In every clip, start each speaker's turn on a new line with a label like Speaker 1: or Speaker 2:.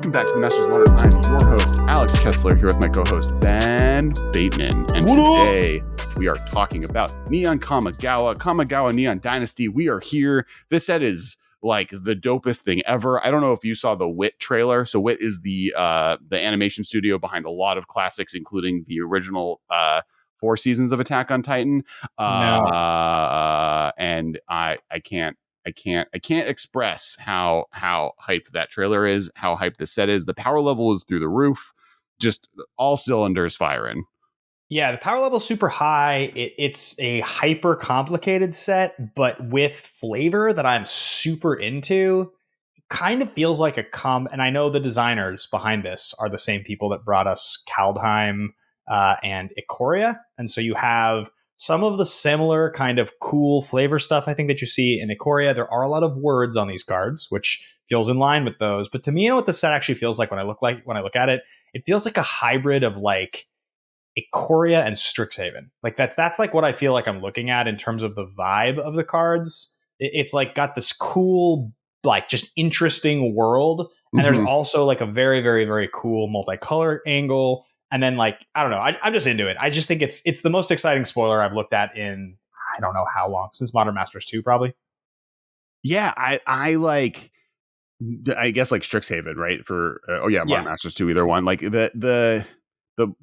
Speaker 1: Welcome back to the Masters of Modern. I'm your host, Alex Kessler, here with my co-host, Ben Bateman. And today we are talking about Kamigawa Neon Dynasty. We are here. This set is like the dopest thing ever. I don't know if you saw the Wit trailer. So Wit is the animation studio behind a lot of classics, including the original 4 seasons of Attack on Titan. And I can't express how hyped that trailer is, how hyped the set is. The power level is through the roof, just all cylinders firing.
Speaker 2: Yeah, the power level is super high. It's a hyper complicated set, but with flavor that I'm super into. Kind of feels like and I know the designers behind this are the same people that brought us Kaldheim and Ikoria. And so you have some of the similar kind of cool flavor stuff I think that you see in Ikoria. There are a lot of words on these cards, which feels in line with those. But to me, you know what the set actually feels like when I look at it? It feels like a hybrid of like Ikoria and Strixhaven. Like that's like what I feel like I'm looking at in terms of the vibe of the cards. It's like got this cool, like just interesting world. And there's also like a very, very, very cool multicolor angle. And then, like, I don't know, I'm just into it. I just think it's the most exciting spoiler I've looked at in, I don't know how long, since Modern Masters 2, probably.
Speaker 1: Yeah, I guess like Strixhaven, right? For Modern Masters 2, either one. Like the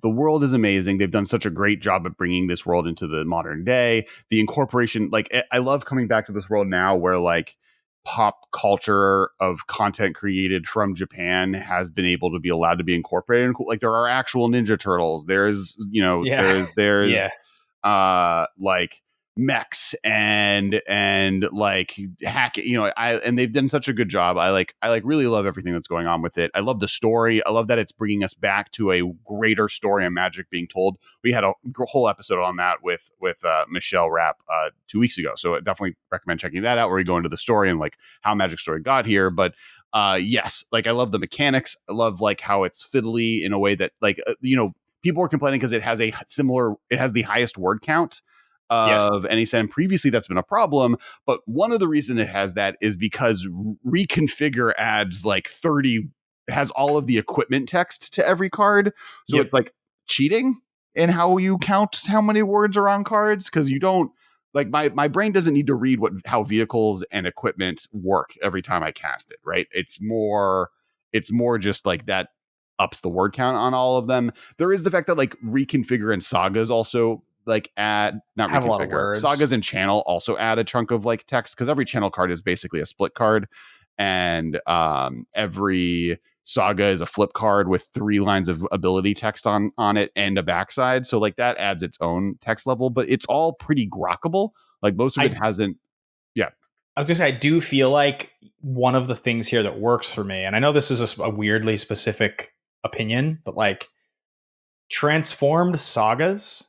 Speaker 1: world is amazing. They've done such a great job of bringing this world into the modern day. The incorporation, like, I love coming back to this world now where like pop culture of content created from Japan has been able to be allowed to be incorporated. Like there are actual Ninja Turtles. There's, there's like mechs and like hack, and they've done such a good job. I really love everything that's going on with it. I love the story. I love that it's bringing us back to a greater story on Magic being told. We had a whole episode on that with Michelle Rapp 2 weeks ago. So I definitely recommend checking that out, where we go into the story and like how Magic story got here. But yes, like I love the mechanics. I love like how it's fiddly in a way that like, people were complaining because it has the highest word count of any set. And previously that's been a problem, but one of the reasons it has that is because Reconfigure adds like 30, has all of the equipment text to every card, so it's like cheating in how you count how many words are on cards, because you don't, like, my brain doesn't need to read how vehicles and equipment work every time I cast it, right? It's more just like that ups the word count on all of them. There is the fact that like Reconfigure and Sagas also like have a lot of words. Sagas and Channel also add a chunk of like text, because every Channel card is basically a split card, and every Saga is a flip card with 3 lines of ability text on it and a backside. So like that adds its own text level, but it's all pretty grokkable. Like most of it hasn't. Yeah,
Speaker 2: I was gonna say, I do feel like one of the things here that works for me, and I know this is a weirdly specific opinion, but like transformed Sagas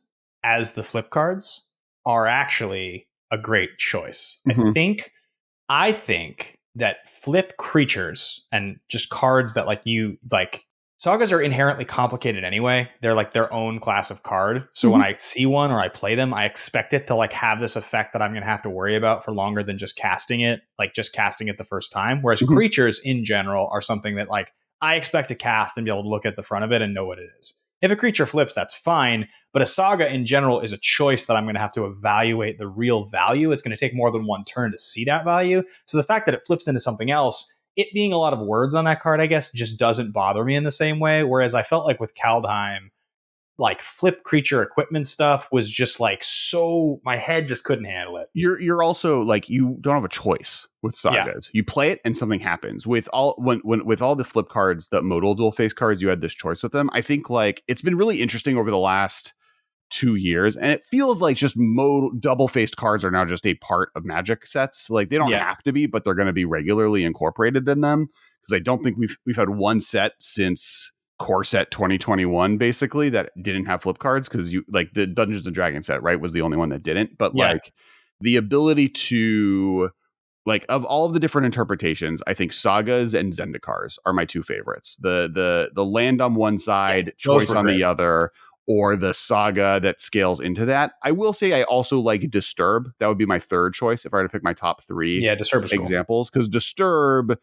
Speaker 2: as the flip cards are actually a great choice. I think that flip creatures and just cards that like Sagas are inherently complicated anyway. They're like their own class of card. So when I see one or I play them, I expect it to like have this effect that I'm going to have to worry about for longer than just casting it the first time. Whereas creatures in general are something that like I expect to cast and be able to look at the front of it and know what it is. If a creature flips, that's fine. But a Saga in general is a choice that I'm going to have to evaluate the real value. It's going to take more than one turn to see that value. So the fact that it flips into something else, it being a lot of words on that card, I guess, just doesn't bother me in the same way. Whereas I felt like with Kaldheim, like flip creature equipment stuff was just like, so my head just couldn't handle it.
Speaker 1: You're also like, you don't have a choice with Sagas. You play it and something happens. With all with all the flip cards, the modal dual face cards, you had this choice with them. I think like it's been really interesting over the last 2 years, and it feels like just double faced cards are now just a part of Magic sets. Like they don't have to be, but they're going to be regularly incorporated in them, because I don't think we've had one set since Core Set 2021 basically that didn't have flip cards, because you like the Dungeons and Dragons set, right, was the only one that didn't. But like the ability to, like, of all of the different interpretations, I think Sagas and Zendikars are my 2 favorites. The land on one side, choice on the other, or the Saga that scales into that. I will say I also like Disturb. That would be my 3rd choice if I were to pick my top 3
Speaker 2: Disturb is
Speaker 1: examples, because Disturb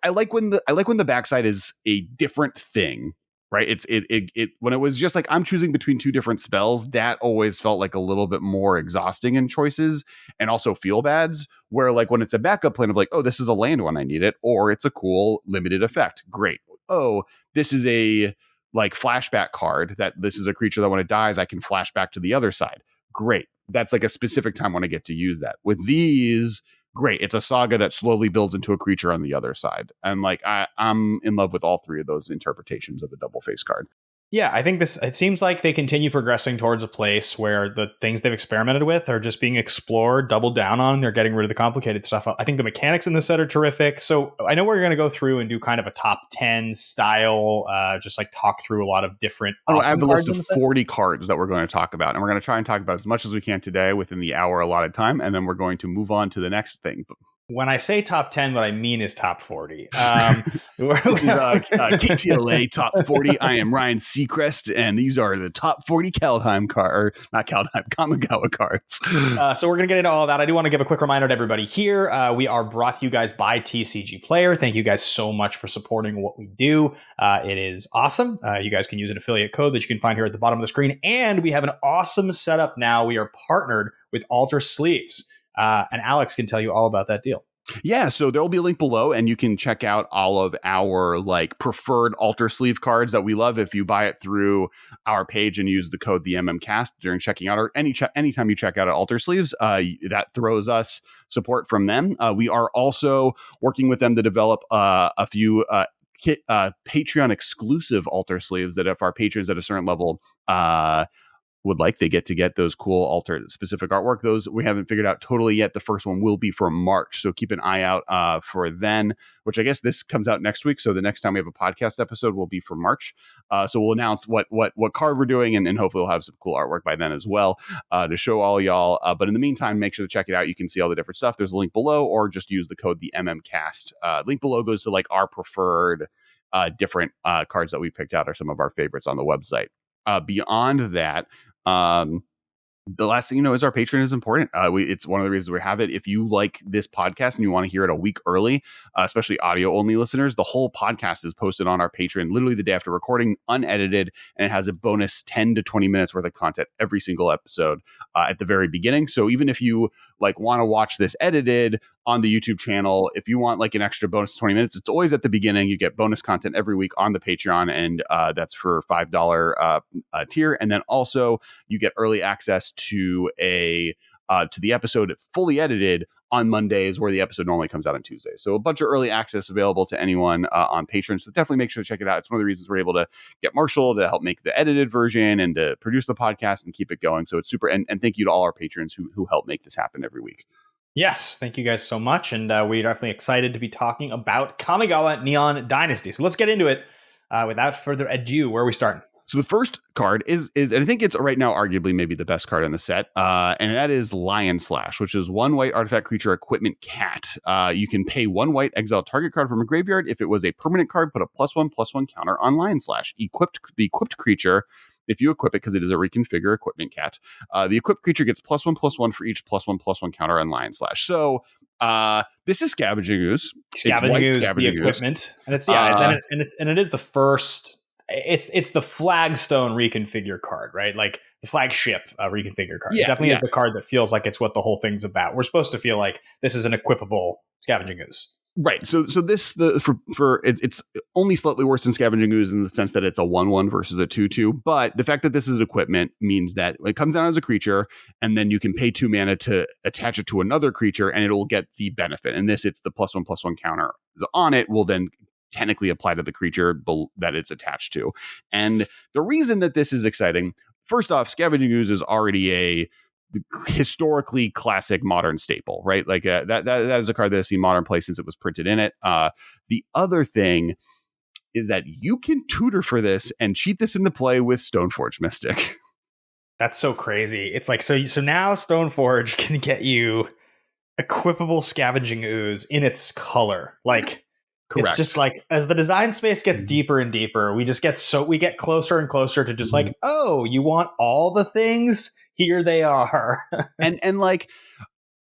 Speaker 1: I like when the backside is a different thing, right? It when it was just like I'm choosing between two different spells, that always felt like a little bit more exhausting in choices and also feel bads. Where like when it's a backup plan of like, oh, this is a land when I need it, or it's a cool limited effect, great. Oh, this is a like flashback card that this is a creature that when it dies, I can flash back to the other side. Great. That's like a specific time when I get to use that. With these, great. It's a saga that slowly builds into a creature on the other side. And like I'm in love with all three of those interpretations of a double face card.
Speaker 2: Yeah, I think it seems like they continue progressing towards a place where the things they've experimented with are just being explored, doubled down on. They're getting rid of the complicated stuff. I think the mechanics in this set are terrific. So I know we're going to go through and do kind of a top 10 style, just like talk through a lot of different
Speaker 1: I have a list of 40 cards that we're going to talk about. And we're going to try and talk about as much as we can today within the hour allotted time. And then we're going to move on to the next thing.
Speaker 2: When I say top 10, what I mean is top 40.
Speaker 1: This is KTLA top 40. I am Ryan Seacrest, and these are the top 40 Kamigawa cards.
Speaker 2: So we're going to get into all of that. I do want to give a quick reminder to everybody here. We are brought to you guys by TCG Player. Thank you guys so much for supporting what we do. It is awesome. You guys can use an affiliate code that you can find here at the bottom of the screen. And we have an awesome setup now. We are partnered with Alter Sleeves. And Alex can tell you all about that deal.
Speaker 1: Yeah, so there'll be a link below, and you can check out all of our like preferred Alter Sleeve cards that we love. If you buy it through our page and use the code the MMcast during checking out, or anytime you check out at Alter Sleeves, that throws us support from them. We are also working with them to develop a few Patreon exclusive Alter Sleeves that if our patrons at a certain level would like, they get to get those cool alter specific artwork. Those we haven't figured out totally yet. The first one will be for March, so keep an eye out for then, which I guess this comes out next week, so the next time we have a podcast episode will be for March. So we'll announce what card we're doing, and hopefully we'll have some cool artwork by then as well to show all y'all. But in the meantime, make sure to check it out. You can see all the different stuff. There's a link below, or just use the code the MMcast. Link below goes to like our preferred different cards that we picked out are some of our favorites on the website. Beyond that, the last thing you know is our Patreon is important. It's one of the reasons we have it. If you like this podcast and you want to hear it a week early, especially audio only listeners, the whole podcast is posted on our Patreon literally the day after recording, unedited, and it has a bonus 10 to 20 minutes worth of content every single episode at the very beginning. So even if you like want to watch this edited on the YouTube channel, if you want like an extra bonus 20 minutes, it's always at the beginning. You get bonus content every week on the Patreon, and that's for $5 tier. And then also you get early access to the episode fully edited on Mondays, where the episode normally comes out on Tuesdays. So a bunch of early access available to anyone on Patreon. So definitely make sure to check it out. It's one of the reasons we're able to get Marshall to help make the edited version and to produce the podcast and keep it going. So it's super. And thank you to all our patrons who help make this happen every week.
Speaker 2: Yes, thank you guys so much. And we're definitely excited to be talking about Kamigawa Neon Dynasty. So let's get into it. Without further ado, where are we starting?
Speaker 1: So the first card is, and I think it's right now arguably maybe the best card in the set, and that is Lion Slash, which is 1 white artifact creature equipment cat. You can pay 1 white, exile target card from a graveyard. If it was a permanent card, put a +1/+1 counter on Lion Slash. The equipped creature, if you equip it, because it is a reconfigure equipment cat, the equipped creature gets +1/+1 for each +1/+1 counter on Lion Slash. So this is Scavenging Ooze.
Speaker 2: Scavenging Ooze, the equipment, and it is the first. It's the flagstone reconfigure card, right? Like the flagship reconfigure card. It definitely is the card that feels like it's what the whole thing's about. We're supposed to feel like this is an equipable Scavenging Ooze.
Speaker 1: Right. So this it's only slightly worse than Scavenging Ooze in the sense that it's a 1/1 versus a 2/2. But the fact that this is equipment means that it comes down as a creature, and then you can pay 2 mana to attach it to another creature, and it'll get the benefit. And this, it's the +1/+1 counter on it will then technically apply to the creature that it's attached to. And the reason that this is exciting, first off, Scavenging Ooze is already a historically classic modern staple, right? Like that is a card that has seen modern play since it was printed in it. The other thing is that you can tutor for this and cheat this into play with Stoneforge Mystic.
Speaker 2: That's so crazy. It's like, so now Stoneforge can get you equipable Scavenging Ooze in its color. Like, correct. It's just like, as the design space gets deeper and deeper, we get closer and closer to just like, oh, you want all the things? Here they are.
Speaker 1: and like,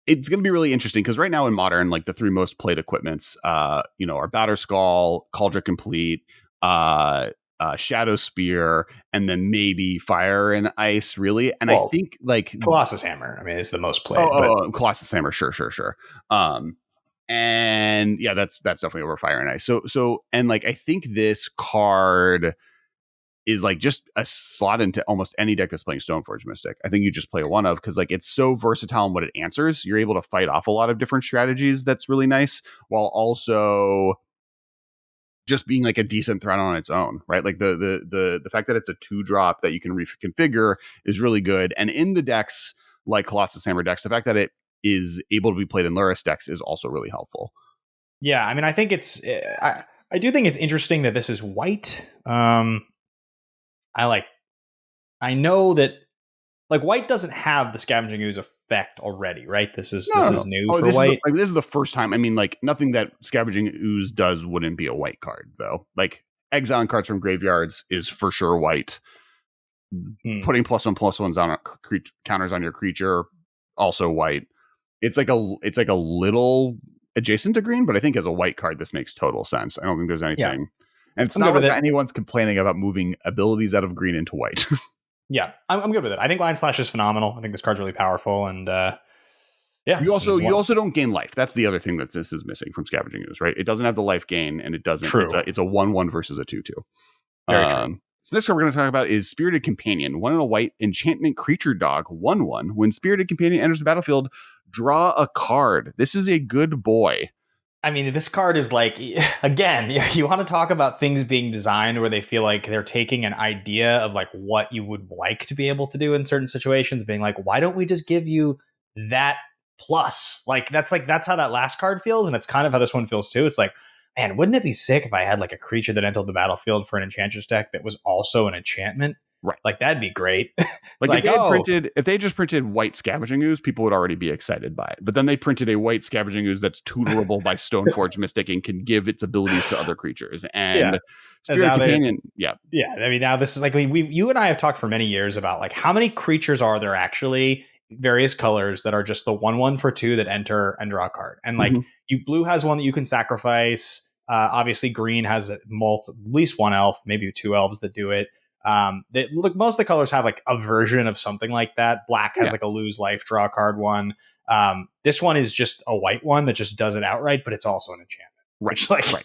Speaker 1: it's going to be really interesting because right now in Modern, like the three most played equipments, are Batterskull, Cauldron Complete, Shadow Spear, and then maybe Fire and Ice, really. And I think like
Speaker 2: Colossus Hammer, I mean, is the most played.
Speaker 1: Colossus Hammer, sure. And yeah, that's definitely over Fire and Ice. So and like I think this card is like just a slot into almost any deck that's playing Stoneforge Mystic. I think you just play one of, because like it's so versatile in what it answers. You're able to fight off a lot of different strategies. That's really nice, while also just being like a decent threat on its own, right? Like the fact that it's a 2-drop that you can reconfigure is really good. And in the decks like Colossus Hammer decks, the fact that it is able to be played in Luris decks is also really helpful.
Speaker 2: Yeah, I mean, I think I do think it's interesting that this is white. I know that like white doesn't have the Scavenging Ooze effect already, right? This is new for white.
Speaker 1: This is the first time. I mean, like nothing that Scavenging Ooze does wouldn't be a white card, though. Like exiling cards from graveyards is for sure white. Putting +1/+1s on counters on your creature, also white. It's like a little adjacent to green, but I think as a white card, this makes total sense. I don't think there's anything. Yeah. And it's not like anyone's complaining about moving abilities out of green into white.
Speaker 2: Yeah, I'm good with it. I think Lion Slash is phenomenal. I think this card's really powerful, and yeah.
Speaker 1: You also don't gain life. That's the other thing that this is missing from Scavenging Ooze, right? It doesn't have the life gain, and it doesn't.
Speaker 2: True.
Speaker 1: It's a 1/1 versus a 2/2.
Speaker 2: Very true.
Speaker 1: So this card we're going to talk about is Spirited Companion, 1 and a white enchantment creature dog, 1/1. When Spirited Companion enters the battlefield, draw a card. This is a good boy.
Speaker 2: I mean, this card is like, again, you want to talk about things being designed where they feel like they're taking an idea of like what you would like to be able to do in certain situations, being like, why don't we just give you that plus? Like that's how that last card feels, and it's kind of how this one feels too. It's like, man, wouldn't it be sick if I had like a creature that entered the battlefield for an Enchantress deck that was also an enchantment?
Speaker 1: Right.
Speaker 2: Like that'd be great.
Speaker 1: Like if they just printed white Scavenging Ooze, people would already be excited by it. But then they printed a white Scavenging Ooze that's tutorable by Stoneforge Mystic and can give its abilities to other creatures. And Spirit Companion,
Speaker 2: yeah. I mean, now this is like, you and I have talked for many years about like how many creatures are there actually, various colors, that are just the 1/1 for 2 that enter and draw a card. And like blue has one that you can sacrifice. Obviously, green has at least one elf, maybe 2 elves that do it. Most of the colors have like a version of something like that. Black has like a lose life, draw a card one. This one is just a white one that just does it outright, but it's also an enchantment.
Speaker 1: Right.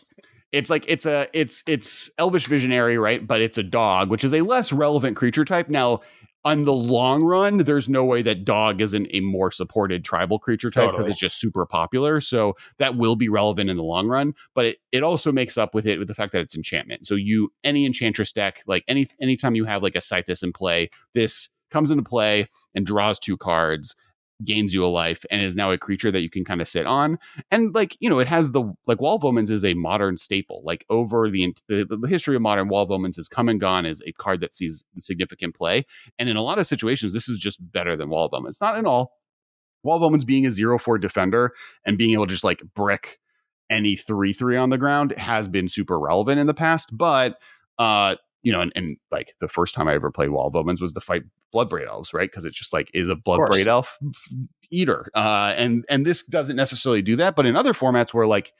Speaker 1: It's like it's Elvish Visionary, right? But it's a dog, which is a less relevant creature type. Now, on the long run, there's no way that dog isn't a more supported tribal creature type because it's just super popular. So that will be relevant in the long run. But it also makes up with the fact that it's enchantment. So any Enchantress deck, like anytime you have like a Scythus in play, this comes into play and draws 2 cards, gains you a life, and is now a creature that you can kind of sit on. And like, it has Wall of Omens is a modern staple. Like over the history of Modern, Wall of Omens has come and gone as a card that sees significant play. And in a lot of situations, this is just better than Wall of Omens. Not in all. Wall of Omens being a 0/4 defender and being able to just like brick any 3/3 on the ground has been super relevant in the past. But and like the first time I ever played Wall of Omens was to fight Bloodbraid Elves, right? Because it's just like is a Bloodbraid Elf eater, and this doesn't necessarily do that. But in other formats where like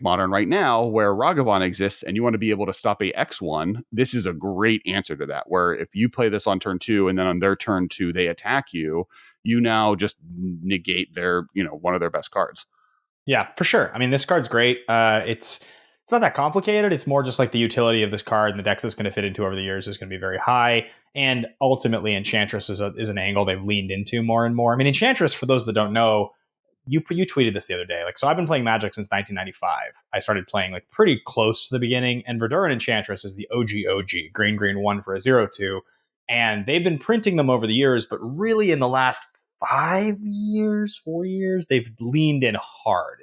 Speaker 1: Modern right now, where Ragavan exists, and you want to be able to stop a X1, this is a great answer to that. Where if you play this on turn 2 and then on their turn 2 they attack you, you now just negate their one of their best cards.
Speaker 2: Yeah, for sure. I mean, this card's great. It's not that complicated. It's more just like the utility of this card and the decks it's going to fit into over the years is going to be very high. And ultimately, Enchantress is an angle they've leaned into more and more. I mean, Enchantress, for those that don't know, you tweeted this the other day. Like, so I've been playing Magic since 1995. I started playing like pretty close to the beginning. And Verduran Enchantress is the OG, green 1 for a 0/2. And they've been printing them over the years, but really in the last 4 years, they've leaned in hard.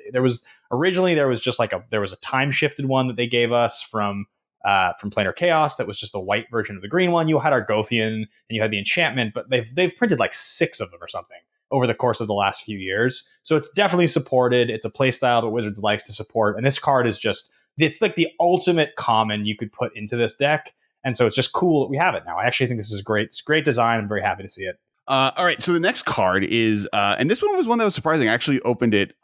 Speaker 2: Originally there was a time shifted one that they gave us from Planar Chaos that was just the white version of the green one. You had Argothian and you had the enchantment, but they've printed like 6 of them or something over the course of the last few years. So it's definitely supported. It's a playstyle that Wizards likes to support, and this card is it's like the ultimate common you could put into this deck. And so it's just cool that we have it now. I actually think this is great. It's great design. I'm very happy to see it.
Speaker 1: All right, so the next card is, and this one was one that was surprising. I actually opened it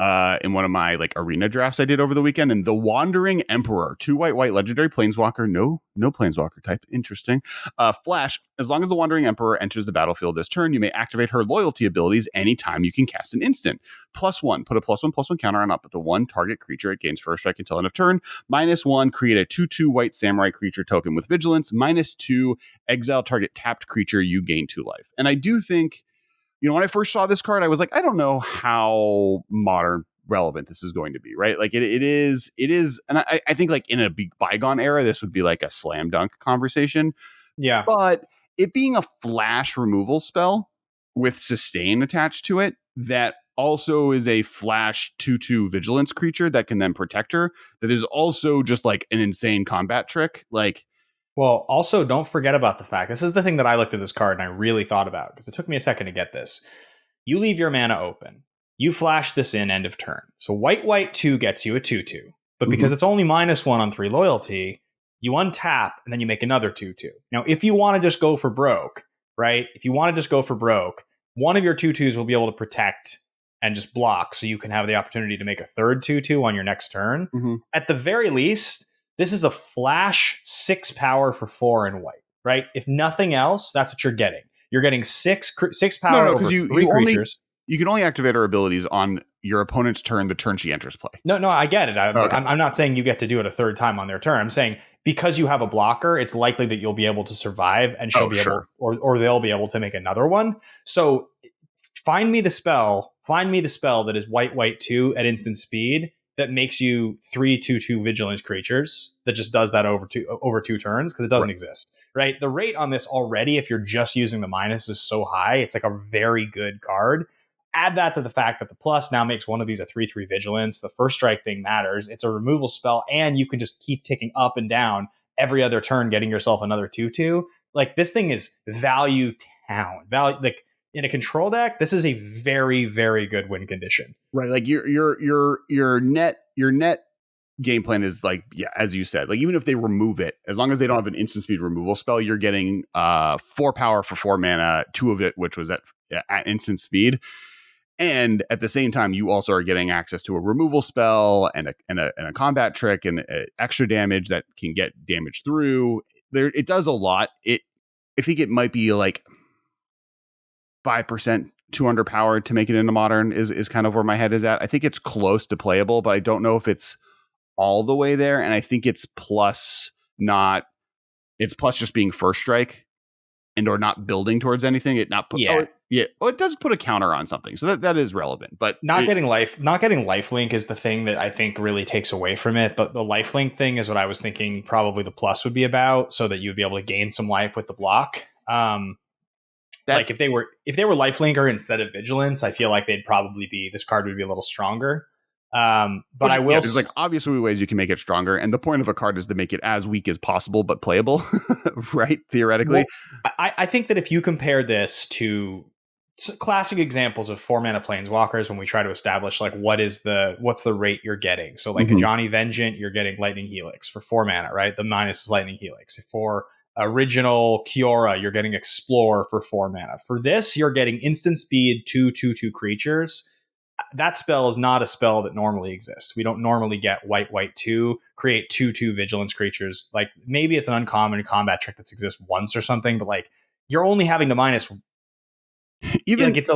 Speaker 1: in one of my like arena drafts I did over the weekend, and the Wandering Emperor, 2 white legendary planeswalker, no planeswalker type. Interesting. Flash. As long as the Wandering Emperor enters the battlefield this turn, you may activate her loyalty abilities anytime you can cast an instant. +1. Put a +1/+1 counter on up to one target creature. It gains first strike until end of turn. -1. Create a 2/2 white samurai creature token with vigilance. -2. Exile target tapped creature. You gain 2 life. And I do think, when I first saw this card, I was like, I don't know how modern relevant this is going to be, right? Like it is, and I think like in a bygone era, this would be like a slam dunk conversation.
Speaker 2: Yeah.
Speaker 1: But it being a flash removal spell with sustain attached to it, that also is a flash 2/2 vigilance creature that can then protect her, that is also just like an insane combat trick. Like,
Speaker 2: well, also don't forget about the fact, this is the thing that I looked at this card and I really thought about, because it took me a second to get this. You leave your mana open. You flash this in end of turn. So white 2 gets you a 2/2. But because it's only -1 on 3 loyalty, you untap and then you make another 2/2. Now, if you want to just go for broke, right? If you want to just go for broke, one of your 2/2s will be able to protect and just block, so you can have the opportunity to make a third 2/2 on your next turn. At the very least, this is a flash 6 power for 4 and white, right? If nothing else, that's what you're getting. You're getting 6 power over 3 creatures.
Speaker 1: You can only activate her abilities on your opponent's turn, the turn she enters play.
Speaker 2: No, I get it. I'm not saying you get to do it a third time on their turn. I'm saying because you have a blocker, it's likely that you'll be able to survive, and she'll be able, or they'll be able to make another one. So find me the spell that is white 2 at instant speed that makes you 3 2/2 vigilance creatures that just does that over two turns, because it doesn't exist, right? The rate on this already, if you're just using the minus, is so high. It's like a very good card. Add that to the fact that the plus now makes one of these a 3/3 vigilance. The first strike thing matters. It's a removal spell, and you can just keep ticking up and down every other turn, getting yourself another 2/2. Like, this thing is value town. Like, in a control deck, this is a very, very good win condition.
Speaker 1: Right. Like your net game plan is like, yeah, as you said, like even if they remove it, as long as they don't have an instant speed removal spell, you're getting 4 power for 4 mana, 2 of it, which was at instant speed. And at the same time, you also are getting access to a removal spell and a combat trick and extra damage that can get damage through. It does a lot. I think it might be like 5% too underpowered to make it into modern is kind of where my head is at. I think it's close to playable, but I don't know if it's all the way there. And I think it's plus just being first strike and or not building towards anything. It does put a counter on something, so that is relevant. But
Speaker 2: not getting lifelink is the thing that I think really takes away from it. But the lifelink thing is what I was thinking probably the plus would be about, so that you'd be able to gain some life with the block. Like if they were lifelinker instead of vigilance, I feel like this card would be a little stronger. But I will.
Speaker 1: There's like obviously ways you can make it stronger, and the point of a card is to make it as weak as possible but playable, right? Theoretically,
Speaker 2: I think that if you compare this to classic examples of 4 mana planeswalkers, when we try to establish like what's the rate you're getting. So like a Johnny Vengeant, you're getting Lightning Helix for 4 mana, right? The minus is Lightning Helix. For original Kiora, you're getting Explore for 4 mana. For this, you're getting instant speed 2/2 creatures. That spell is not a spell that normally exists. We don't normally get white 2 create 2/2 vigilance creatures. Like, maybe it's an uncommon combat trick that exists once or something, but like you're only having to minus even like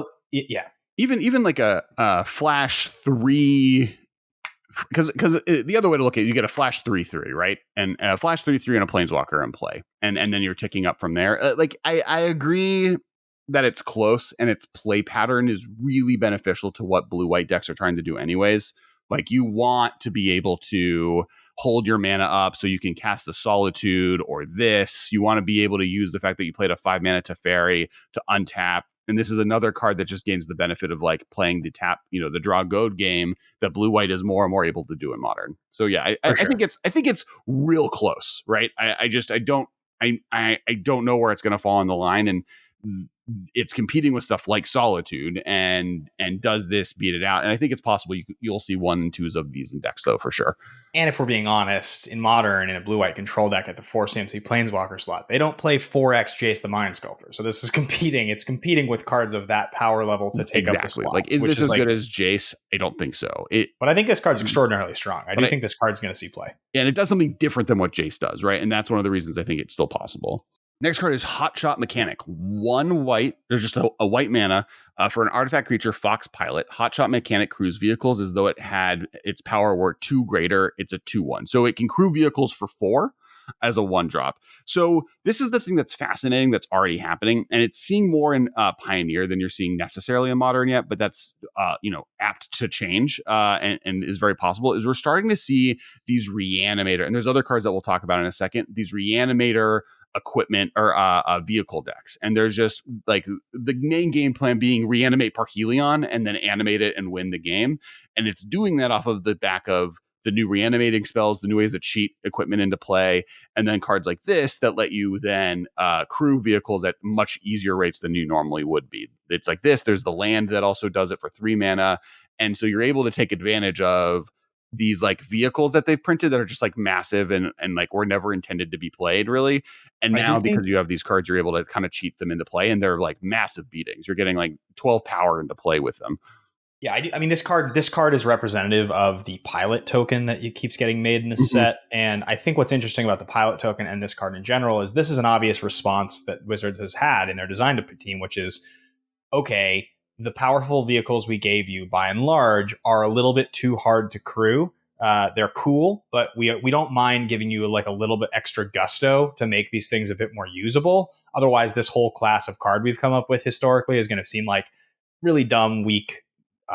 Speaker 1: even like a flash 3, because the other way to look at it, you get a flash 3/3, right? And a flash 3/3 and a planeswalker in play, and then you're ticking up from there. I agree that it's close, and its play pattern is really beneficial to what blue-white decks are trying to do anyways. Like, you want to be able to hold your mana up so you can cast a Solitude or this. You want to be able to use the fact that you played a 5 mana Teferi to untap. And this is another card that just gains the benefit of like playing the tap, the draw goad game that blue-white is more and more able to do in modern. So yeah, I think it's real close, right? I don't know where it's going to fall on the line, and it's competing with stuff like Solitude, and does this beat it out? And I think it's possible you'll see 1 and 2s of these in decks, though, for sure.
Speaker 2: And if we're being honest, in Modern, in a blue-white control deck at the 4 CMC Planeswalker slot, they don't play 4X Jace the Mind Sculptor. So this is competing. It's competing with cards of that power level to take up the slots.
Speaker 1: Like, is this as good as Jace? I don't think so.
Speaker 2: But I think this card's extraordinarily strong. I do think this card's going to see play.
Speaker 1: And it does something different than what Jace does, right? And that's one of the reasons I think it's still possible. Next card is Hotshot Mechanic. 1 white. There's just a white mana for an artifact creature, Fox Pilot. Hotshot Mechanic crews vehicles as though it had its power were 2 greater. It's a 2/1. So it can crew vehicles for 4 as a 1-drop. So this is the thing that's fascinating that's already happening. And it's seeing more in Pioneer than you're seeing necessarily in Modern yet. But that's, apt to change and is very possible. Is we're starting to see these Reanimator. And there's other cards that we'll talk about in a second. These Reanimator equipment or vehicle decks, and there's just like the main game plan being reanimate Parhelion and then animate it and win the game, and it's doing that off of the back of the new reanimating spells, the new ways to cheat equipment into play, and then cards like this that let you then crew vehicles at much easier rates than you normally would be. It's like this. There's the land that also does it for 3 mana, and so you're able to take advantage of these like vehicles that they've printed that are just like massive and like were never intended to be played really. And now because you have these cards, you're able to kind of cheat them into play, and they're like massive beatings. You're getting like 12 power into play with them.
Speaker 2: Yeah, I do. I mean, this card is representative of the pilot token that keeps getting made in this set. And I think what's interesting about the pilot token and this card in general is this is an obvious response that Wizards has had in their design team, which is, okay, the powerful vehicles we gave you, by and large, are a little bit too hard to crew. They're cool, but we don't mind giving you like a little bit extra gusto to make these things a bit more usable. Otherwise, this whole class of card we've come up with historically is going to seem like really dumb, weak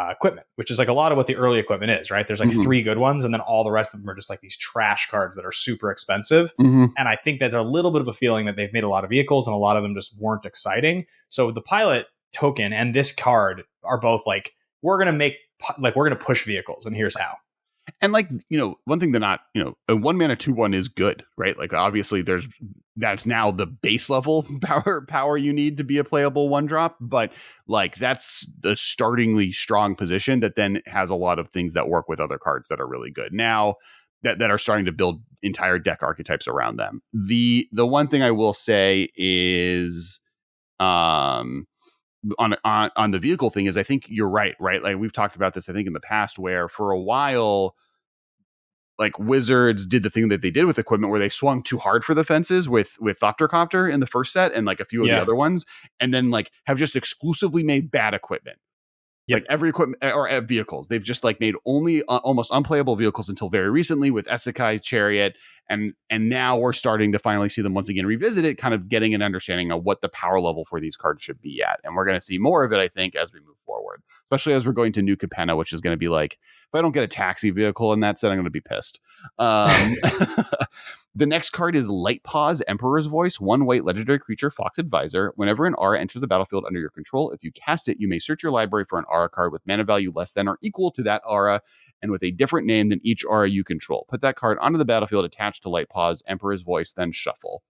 Speaker 2: equipment, which is like a lot of what the early equipment is, right? There's like 3 good ones, and then all the rest of them are just like these trash cards that are super expensive. And I think that there's a little bit of a feeling that they've made a lot of vehicles, and a lot of them just weren't exciting. So the pilot token and this card are both like, we're going to push vehicles, and here's how.
Speaker 1: And like, one thing they're not, a 1 mana 2/1 is good, right? Like obviously that's now the base level power you need to be a playable 1-drop, but like that's a startingly strong position that then has a lot of things that work with other cards that are really good now that are starting to build entire deck archetypes around them. The one thing I will say is on the vehicle thing is I think you're right? Like we've talked about this, I think in the past, where for a while, like Wizards did the thing that they did with equipment where they swung too hard for the fences with Thoptercopter in the first set and like a few of the other ones, and then like have just exclusively made bad equipment. Like every equipment or vehicles, they've just like made only almost unplayable vehicles until very recently with Essekai Chariot, and now we're starting to finally see them once again revisit it, kind of getting an understanding of what the power level for these cards should be at, and we're going to see more of it, I think, as we move forward, especially as we're going to New Capenna, which is going to be like, if I don't get a taxi vehicle in that set, I'm going to be pissed. The next card is Light Paws, Emperor's Voice, 1 white legendary creature, Fox Advisor. Whenever an aura enters the battlefield under your control, if you cast it, you may search your library for an aura card with mana value less than or equal to that aura and with a different name than each aura you control. Put that card onto the battlefield attached to Light Paws, Emperor's Voice, then shuffle.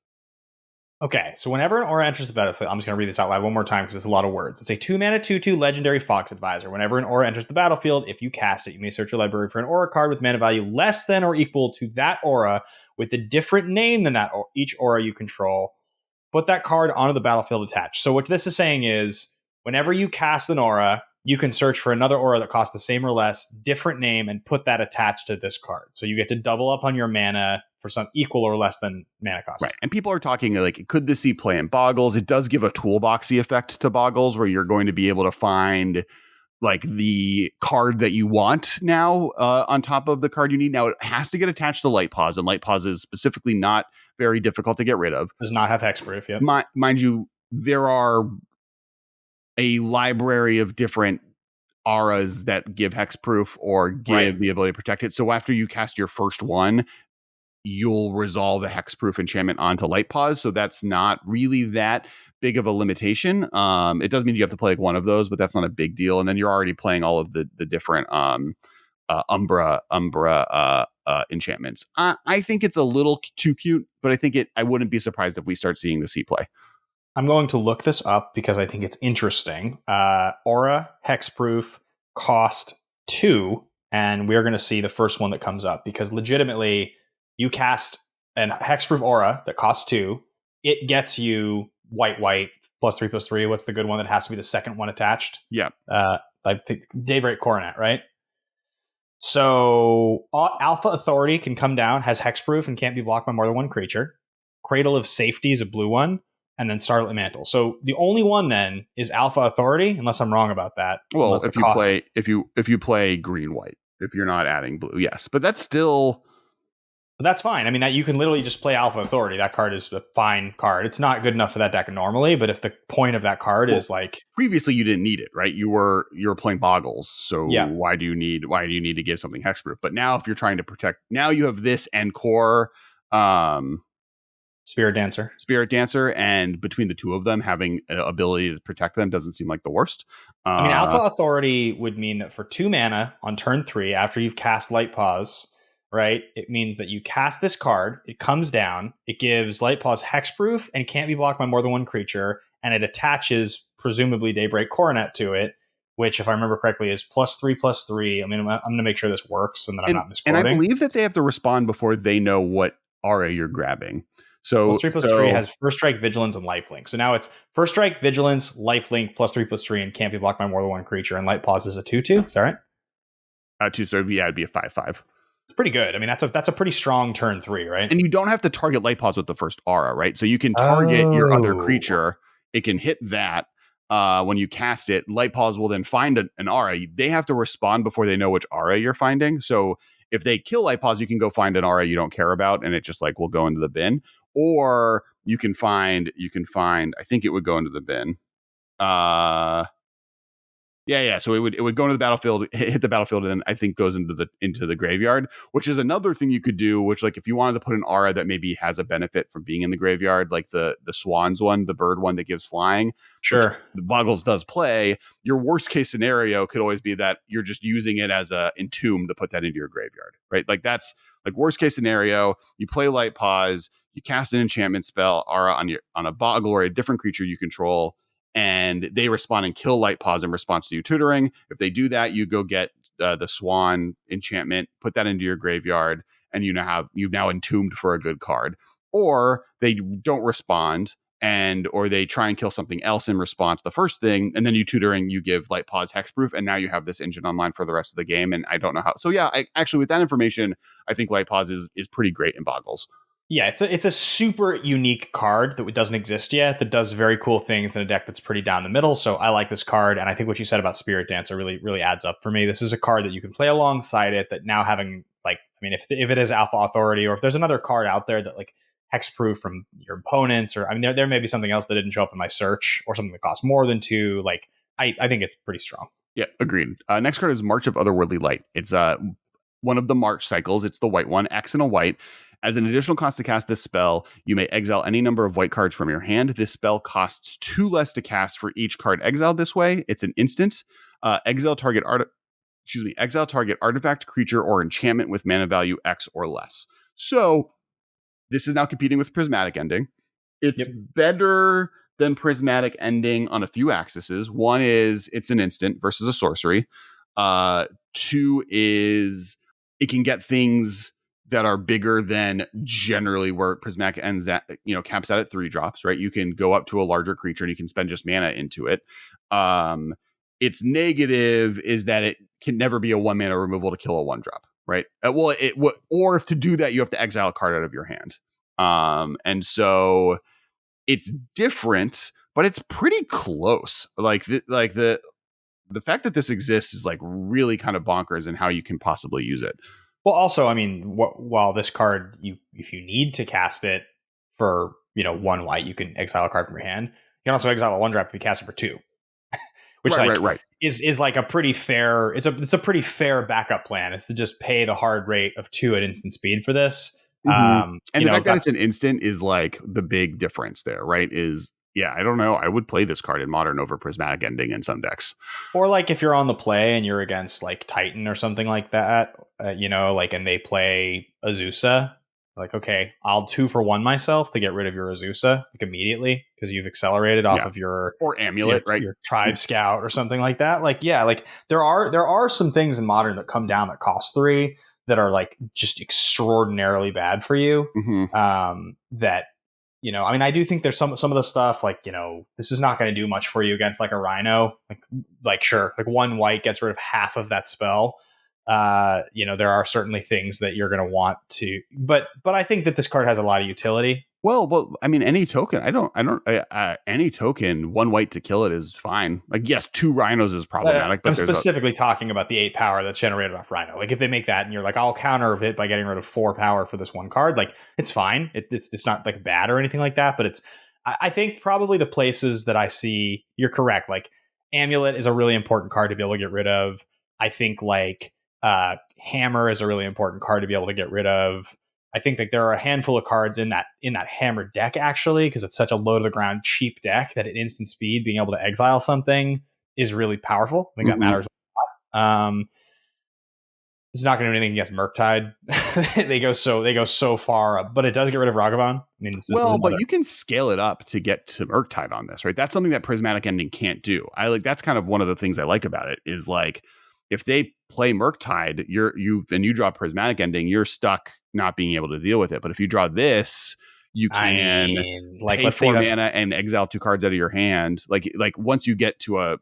Speaker 2: Okay, so whenever an aura enters the battlefield, I'm just going to read this out loud one more time because it's a lot of words. It's a 2 mana 2/2 legendary Fox Advisor. Whenever an aura enters the battlefield, if you cast it, you may search your library for an aura card with mana value less than or equal to that aura with a different name than that each aura you control. Put that card onto the battlefield attached. So what this is saying is, whenever you cast an aura, you can search for another aura that costs the same or less, different name, and put that attached to this card. So you get to double up on your mana for some equal or less than mana cost.
Speaker 1: Right. And people are talking like, could this see play in Boggles? It does give a toolboxy effect to Boggles where you're going to be able to find like the card that you want now on top of the card you need. Now it has to get attached to Light Paws, and Light Paws is specifically not very difficult to get rid of.
Speaker 2: Does not have hexproof yet.
Speaker 1: Mind you, there are a library of different auras that give hexproof or give the ability to protect it. So after you cast your first one, you'll resolve a hexproof enchantment onto Light Paws. So that's not really that big of a limitation. It does mean you have to play like one of those, but that's not a big deal. And then you're already playing all of the different Umbra enchantments. I think it's a little too cute, but I wouldn't be surprised if we start seeing the C play.
Speaker 2: I'm going to look this up because I think it's interesting. Aura, hexproof, cost 2, and we're going to see the first one that comes up because legitimately you cast an hexproof aura that costs 2. It gets you white +3/+3. What's the good one that has to be the second one attached?
Speaker 1: Yeah.
Speaker 2: I think Daybreak Coronet, right? So Alpha Authority can come down, has hexproof, and can't be blocked by more than one creature. Cradle of Safety is a blue one, and then Starlit Mantle. So the only one then is Alpha Authority, unless I'm wrong about that.
Speaker 1: Well, if you play green white, if you're not adding blue, yes, but that's still.
Speaker 2: But that's fine. I mean, that you can literally just play Alpha Authority. That card is a fine card. It's not good enough for that deck normally, but if the point of that card is like
Speaker 1: previously you didn't need it, right? You were playing Boggles, so why do you need to give something hexproof? But now if you're trying to protect, now you have this and core
Speaker 2: Spirit Dancer,
Speaker 1: and between the two of them having an ability to protect them doesn't seem like the worst.
Speaker 2: I mean, Alpha Authority would mean that for 2 mana on turn 3, after you've cast Light Paws, right? It means that you cast this card, it comes down, it gives Light Paws hexproof and can't be blocked by more than one creature, and it attaches presumably Daybreak Coronet to it, which, if I remember correctly, is +3/+3. I mean, I'm going to make sure this works and that I'm not misquoting.
Speaker 1: And I believe that they have to respond before they know what aura you're grabbing. So
Speaker 2: +3/+3 has First Strike, Vigilance, and Lifelink. So now it's First Strike, Vigilance, Lifelink, +3/+3, and can't be blocked by more than one creature. And Light Paws is a 2/2. Is that right?
Speaker 1: 2. So it'd be a 5/5.
Speaker 2: It's pretty good. I mean, that's a pretty strong turn 3, right?
Speaker 1: And you don't have to target Light Paws with the first aura, right? So you can target your other creature. It can hit that when you cast it. Light Paws will then find an aura. They have to respond before they know which aura you're finding. So if they kill Light Paws, you can go find an aura you don't care about, and it just like will go into the bin. Or you can find. I think it would go into the bin. Yeah. So it would go into the battlefield, hit the battlefield, and then I think goes into the graveyard, which is another thing you could do. Which, like, if you wanted to put an aura that maybe has a benefit from being in the graveyard, like the Swans one, the bird one that gives flying.
Speaker 2: Sure,
Speaker 1: the Boggles does play. Your worst case scenario could always be that you're just using it as a entomb to put that into your graveyard, right? Like that's like worst case scenario. You play Light Paws, you cast an enchantment spell aura on a Boggle or a different creature you control, and they respond and kill Light Paws in response to you tutoring. If they do that, you go get the Swan enchantment, put that into your graveyard, and you've now entombed for a good card. Or they don't respond, or they try and kill something else in response to the first thing, and then you tutoring, you give Light Paws hexproof, and now you have this engine online for the rest of the game. And I don't know how. So yeah, actually with that information, I think Light Paws is pretty great in Boggles.
Speaker 2: Yeah, it's a super unique card that doesn't exist yet, that does very cool things in a deck that's pretty down the middle. So I like this card, and I think what you said about Spirit Dancer really, really adds up for me. This is a card that you can play alongside it, that now having, like, I mean, if it is Alpha Authority, or if there's another card out there that, like, hexproof from your opponents, or, I mean, there may be something else that didn't show up in my search, or something that costs more than 2. Like, I think it's pretty strong.
Speaker 1: Yeah, agreed. Next card is March of Otherworldly Light. It's one of the March cycles. It's the white one, X and a white. As an additional cost to cast this spell, you may exile any number of white cards from your hand. This spell costs 2 less to cast for each card exiled this way. It's an instant. Exile target artifact, creature, or enchantment with mana value X or less. So this is now competing with Prismatic Ending. It's better than Prismatic Ending on a few axes. One is it's an instant versus a sorcery. 2 is it can get things that are bigger than generally where Prismatic ends at, caps out at 3 drops, right? You can go up to a larger creature and you can spend just mana into it. Its negative is that it can never be a 1 mana removal to kill a 1-drop, right? Or if to do that, you have to exile a card out of your hand. And so it's different, but it's pretty close. Like the fact that this exists is like really kind of bonkers in how you can possibly use it.
Speaker 2: Well, also, I mean, while this card, if you need to cast it for 1 white, you can exile a card from your hand. You can also exile a 1-drop if you cast it for 2, which
Speaker 1: right.
Speaker 2: is like a pretty fair. It's a pretty fair backup plan. Is to just pay the hard rate of 2 at instant speed for this.
Speaker 1: Mm-hmm. And the fact that it's an instant is like the big difference there, right? I don't know. I would play this card in Modern over Prismatic Ending in some decks.
Speaker 2: Or like if you're on the play and you're against like Titan or something like that, and they play Azusa, Like, okay, I'll 2-for-1 myself to get rid of your Azusa like immediately because you've accelerated off of your
Speaker 1: or amulet, right?
Speaker 2: Your tribe scout or something like that. Like, yeah, like there are some things in modern that come down that cost 3 that are like just extraordinarily bad for you. That, I mean, I do think there's some of the stuff like, this is not going to do much for you against like a Rhino. Like sure, like 1 white gets rid of half of that spell. There are certainly things that you're going to want to, but I think that this card has a lot of utility.
Speaker 1: Well, I mean, any token, any token, 1 white to kill it is fine. Like, yes, 2 rhinos is problematic, but
Speaker 2: I'm specifically talking about the 8 power that's generated off Rhino. Like, if they make that and you're like, I'll counter it by getting rid of 4 power for this 1 card, like, it's fine. It's not like bad or anything like that, but I think probably the places that I see, you're correct. Like, Amulet is a really important card to be able to get rid of. I think like Hammer is a really important card to be able to get rid of. I think that there are a handful of cards in that Hammer deck, actually, because it's such a low to the ground cheap deck that at instant speed being able to exile something is really powerful. I think that matters a lot. It's not going to do anything against Murktide. they go so far up, but it does get rid of Ragavan. I mean,
Speaker 1: but you can scale it up to get to Murktide on this, right? That's something that Prismatic Ending can't do. That's kind of one of the things I like about it is like, if they play Murktide, you draw Prismatic Ending, you're stuck not being able to deal with it. But if you draw this, you can pay 4 mana and exile 2 cards out of your hand. Like once you get to a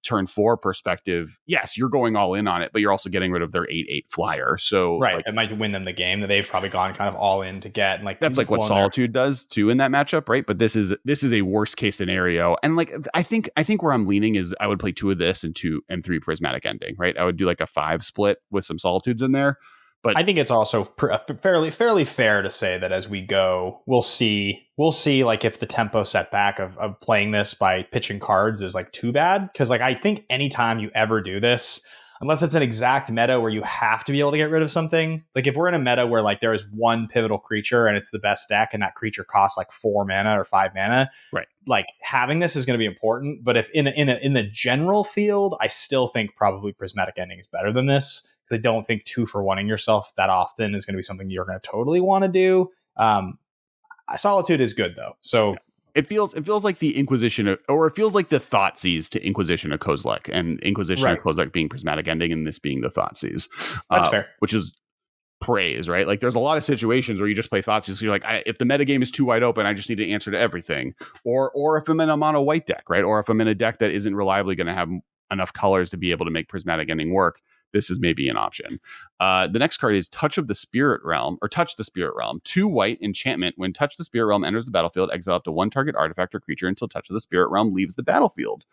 Speaker 1: turn 4 perspective, yes, you're going all in on it, but you're also getting rid of their 8/8 flyer. So
Speaker 2: right, that might win them the game that they've probably gone kind of all in to get. And like
Speaker 1: that's like what Solitude does too in that matchup, right? But this is a worst case scenario. And like I think where I'm leaning is I would play 2 of this and 2 and 3 Prismatic Ending, right? I would do like a 5 split with some Solitudes in there. But
Speaker 2: I think it's also fairly fair to say that as we go, we'll see like if the tempo setback of playing this by pitching cards is like too bad. Because like I think anytime you ever do this, unless it's an exact meta where you have to be able to get rid of something, like if we're in a meta where like there is 1 pivotal creature and it's the best deck and that creature costs like 4 mana or 5 mana,
Speaker 1: right?
Speaker 2: Like having this is going to be important. But if in the general field, I still think probably Prismatic Ending is better than this. Because I don't think 2-for-1ing yourself that often is going to be something you're going to totally want to do. Solitude is good though, so
Speaker 1: yeah. It feels like the Inquisition, or it feels like the Thoughtseize to Inquisition of Kozilek, and Inquisition of Kozilek being Prismatic Ending, and this being the Thoughtseize.
Speaker 2: That's fair,
Speaker 1: which is praise, right? Like there's a lot of situations where you just play Thoughtseize. So you're like, if the metagame is too wide open, I just need to answer to everything. Or if I'm in a mono white deck, right? Or if I'm in a deck that isn't reliably going to have enough colors to be able to make Prismatic Ending work, this is maybe an option. The next card is Touch the Spirit Realm. 2 white enchantment. When Touch the Spirit Realm enters the battlefield, exile up to 1 target artifact or creature until Touch of the Spirit Realm leaves the battlefield.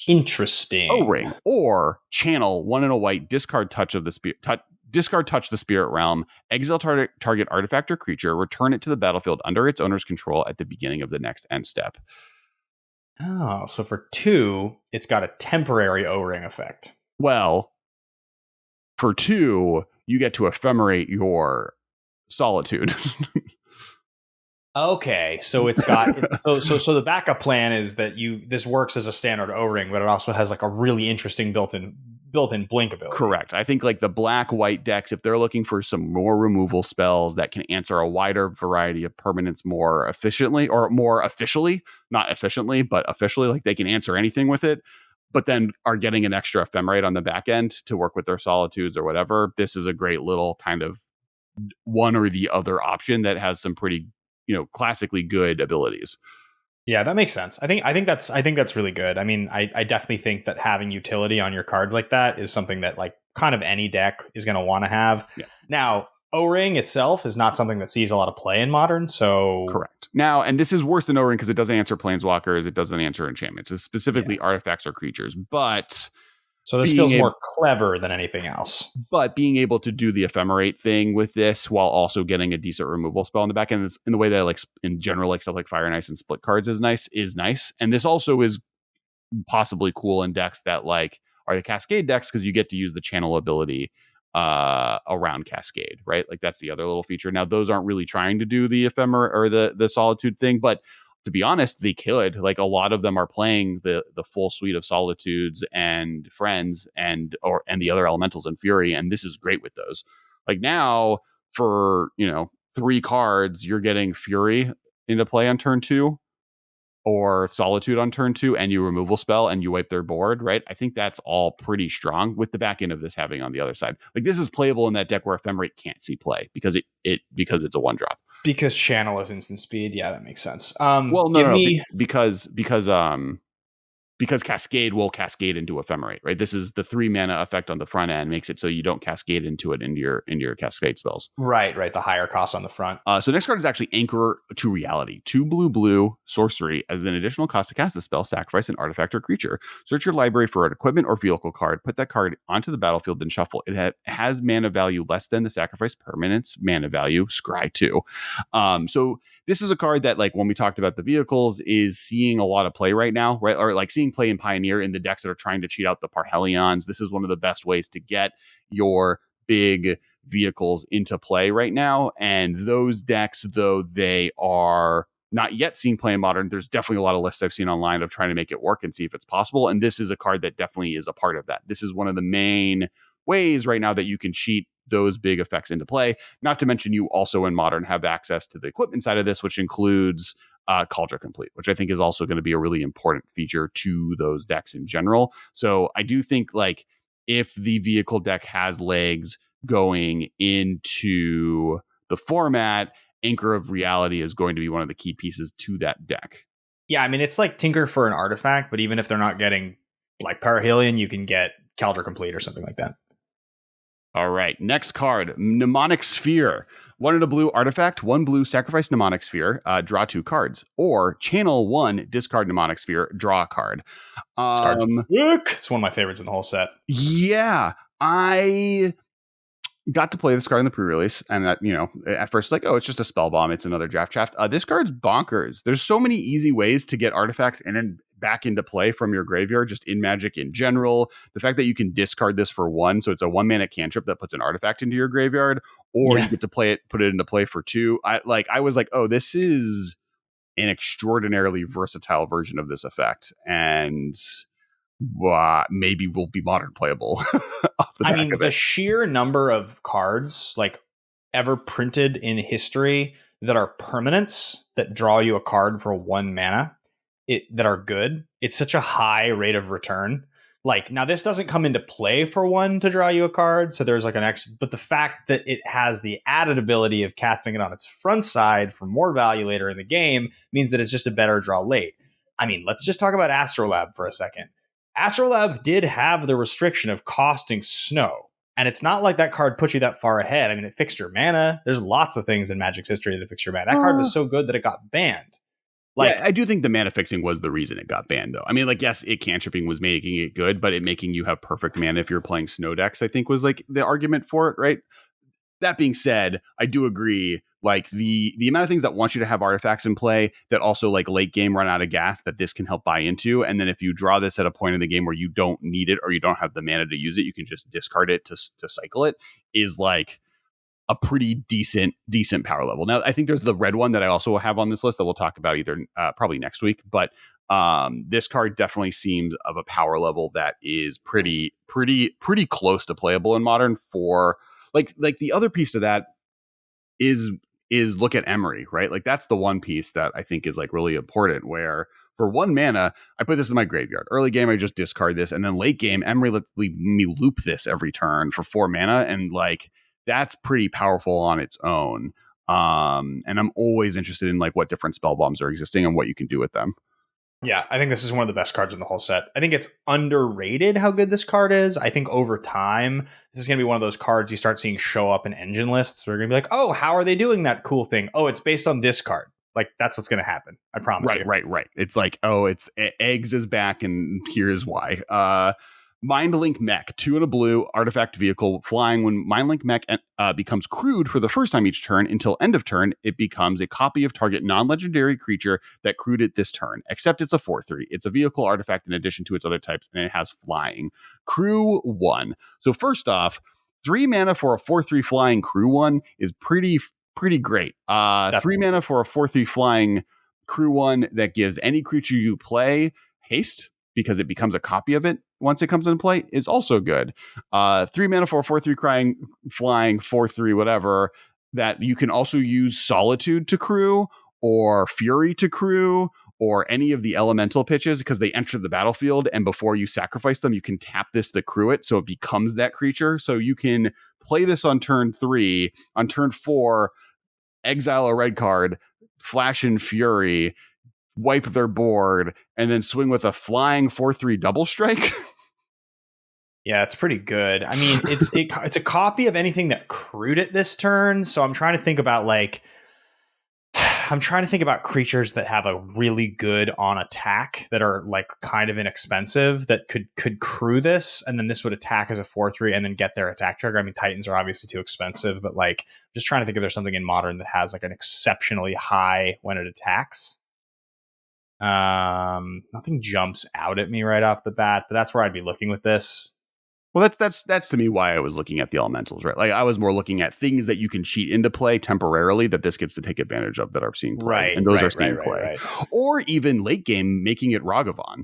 Speaker 2: Interesting.
Speaker 1: O-Ring. Or channel 1 and a white, discard Touch the Spirit Realm, exile target artifact or creature, return it to the battlefield under its owner's control at the beginning of the next end step.
Speaker 2: Oh, so for 2, it's got a temporary O-Ring effect.
Speaker 1: Well, for 2, you get to ephemerate your Solitude.
Speaker 2: Okay, so it's got so the backup plan is that this works as a standard O-Ring, but it also has like a really interesting built-in blink ability.
Speaker 1: Correct. I think like the black-white decks, if they're looking for some more removal spells that can answer a wider variety of permanents more efficiently, or more officially, not efficiently, but officially, like they can answer anything with it, but then are getting an extra ephemerate on the back end to work with their Solitudes or whatever. This is a great little kind of one or the other option that has some pretty, classically good abilities.
Speaker 2: Yeah, that makes sense. I think that's really good. I mean, I definitely think that having utility on your cards like that is something that like kind of any deck is going to want to have.
Speaker 1: Yeah.
Speaker 2: Now, O-Ring itself is not something that sees a lot of play in Modern, so...
Speaker 1: Correct. Now, and this is worse than O-Ring because it doesn't answer Planeswalkers, it doesn't answer enchantments. It's specifically artifacts or creatures, but...
Speaker 2: So this feels more clever than anything else.
Speaker 1: But being able to do the ephemerate thing with this while also getting a decent removal spell in the back end, in the way that like in general, like stuff like Fire and Ice and Split cards is nice. And this also is possibly cool in decks that like are the Cascade decks because you get to use the channel ability around Cascade, right? Like that's the other little feature. Now those aren't really trying to do the ephemera or the Solitude thing, but to be honest, they could. Like a lot of them are playing the full suite of Solitudes and Friends and the other elementals in Fury, and this is great with those. Like now, for, 3 cards, you're getting Fury into play on turn 2 or Solitude on turn 2, and you removal spell and you wipe their board, right? I think that's all pretty strong with the back end of this having on the other side. Like, this is playable in that deck where Ephemerate can't see play because because it's a 1-drop.
Speaker 2: Because Channel is instant speed. Yeah, that makes sense.
Speaker 1: Well, no. Because Cascade will cascade into Ephemerate, right? This is the 3 mana effect on the front end, makes it so you don't cascade into your Cascade spells.
Speaker 2: Right. The higher cost on the front.
Speaker 1: So next card is actually Anchor to Reality. 2 blue sorcery. As an additional cost to cast the spell, sacrifice an artifact or creature. Search your library for an equipment or vehicle card. Put that card onto the battlefield, then shuffle. It has mana value less than the sacrifice permanent's mana value. Scry 2. So this is a card that, like, when we talked about the vehicles, is seeing a lot of play right now, right? Or like seeing play in Pioneer in the decks that are trying to cheat out the Parhelions. This is one of the best ways to get your big vehicles into play right now. And those decks, though they are not yet seen play in Modern, there's definitely a lot of lists I've seen online of trying to make it work and see if it's possible. And this is a card that definitely is a part of that. This is one of the main ways right now that you can cheat those big effects into play. Not to mention, you also in Modern have access to the equipment side of this, which includes Cauldron Complete, which I think is also going to be a really important feature to those decks in general. So I do think, like, if the vehicle deck has legs going into the format, Anchor of Reality is going to be one of the key pieces to that deck.
Speaker 2: Yeah, I mean, it's like Tinker for an artifact, but even if they're not getting like Parahelion, you can get Cauldron Complete or something like that.
Speaker 1: All right, next card, Mnemonic Sphere. 1 in a blue artifact, 1 blue, sacrifice Mnemonic Sphere, draw 2 cards. Or channel 1, discard Mnemonic Sphere, draw a card.
Speaker 2: It's one of my favorites in the whole set.
Speaker 1: Yeah, I got to play this card in the pre-release, and that, at first, like, oh, it's just a spell bomb, it's another draft shaft. This card's bonkers. There's so many easy ways to get artifacts in and back into play from your graveyard, just in Magic in general. The fact that you can discard this for 1, so it's a 1 mana cantrip that puts an artifact into your graveyard, or you get to put it into play for 2. I was like, oh, this is an extraordinarily versatile version of this effect, and maybe will be Modern playable.
Speaker 2: The sheer number of cards like ever printed in history that are permanents that draw you a card for 1 mana, that are good. It's such a high rate of return. Like, now this doesn't come into play for 1 to draw you a card, so there's like an X, but the fact that it has the added ability of casting it on its front side for more value later in the game means that it's just a better draw late. I mean, let's just talk about Astrolab for a second. Astrolab did have the restriction of costing snow, and it's not like that card put you that far ahead. I mean, it fixed your mana. There's lots of things in Magic's history that fix your mana. That card was so good that it got banned.
Speaker 1: Yeah, I do think the mana fixing was the reason it got banned, though. I mean, like, yes, cantripping was making it good, but it making you have perfect mana if you're playing snow decks, I think, was like the argument for it, right? That being said, I do agree, like, the amount of things that want you to have artifacts in play that also, like, late game run out of gas that this can help buy into. And then if you draw this at a point in the game where you don't need it or you don't have the mana to use it, you can just discard it to cycle it, is like a pretty decent power level. Now, I think there's the red one that I also have on this list that we'll talk about either probably next week. But this card definitely seems of a power level that is pretty close to playable in Modern. For like the other piece to that is look at Emery, right? Like, that's the one piece that I think is like really important, where for 1 mana, I put this in my graveyard. Early game, I just discard this. And then late game, Emery lets me loop this every turn for 4 mana. And like, that's pretty powerful on its own. And I'm always interested in like what different spell bombs are existing and what you can do with them.
Speaker 2: Yeah, I think this is one of the best cards in the whole set. I think it's underrated how good this card is. I think over time, this is going to be one of those cards you start seeing show up in engine lists. We're going to be like, oh, how are they doing that cool thing? Oh, it's based on this card. Like, that's what's going to happen. I promise you.
Speaker 1: Right. It's like, oh, it's Eggs is back, and here's why. Mindlink Mech, 2 in a blue, artifact vehicle, flying. When Mindlink Mech becomes crewed for the first time each turn until end of turn, it becomes a copy of target non-legendary creature that crewed it this turn, except it's a 4/3. It's a vehicle artifact in addition to its other types, and it has flying. Crew 1. So first off, 3 mana for a 4/3 flying crew 1 is pretty great. 3 mana for a 4/3 flying crew 1 that gives any creature you play haste, because it becomes a copy of it once it comes into play, is also good. 3 mana for a 4/3 flying 4/3 whatever that you can also use Solitude to crew or Fury to crew or any of the elemental pitches because they enter the battlefield, and before you sacrifice them, you can tap this to crew it, so it becomes that creature. So you can play this on turn 3. On turn 4, exile a red card, flash in Fury, wipe their board, and then swing with a flying 4/3 double strike.
Speaker 2: Yeah, it's pretty good. I mean, it's a copy of anything that crewed it this turn. So I'm trying to think about creatures that have a really good on attack that are like kind of inexpensive that could crew this, and then this would attack as a 4/3 and then get their attack trigger. I mean, Titans are obviously too expensive, but like just trying to think if there's something in Modern that has like an exceptionally high when it attacks. Nothing jumps out at me right off the bat, but that's where I'd be looking with this.
Speaker 1: Well, that's to me why I was looking at the elementals, right? Like I was more looking at things that you can cheat into play temporarily that this gets to take advantage of that are seeing play,
Speaker 2: right?
Speaker 1: And those
Speaker 2: right,
Speaker 1: are seeing
Speaker 2: right,
Speaker 1: play,
Speaker 2: right.
Speaker 1: Or even late game making it Ragavan.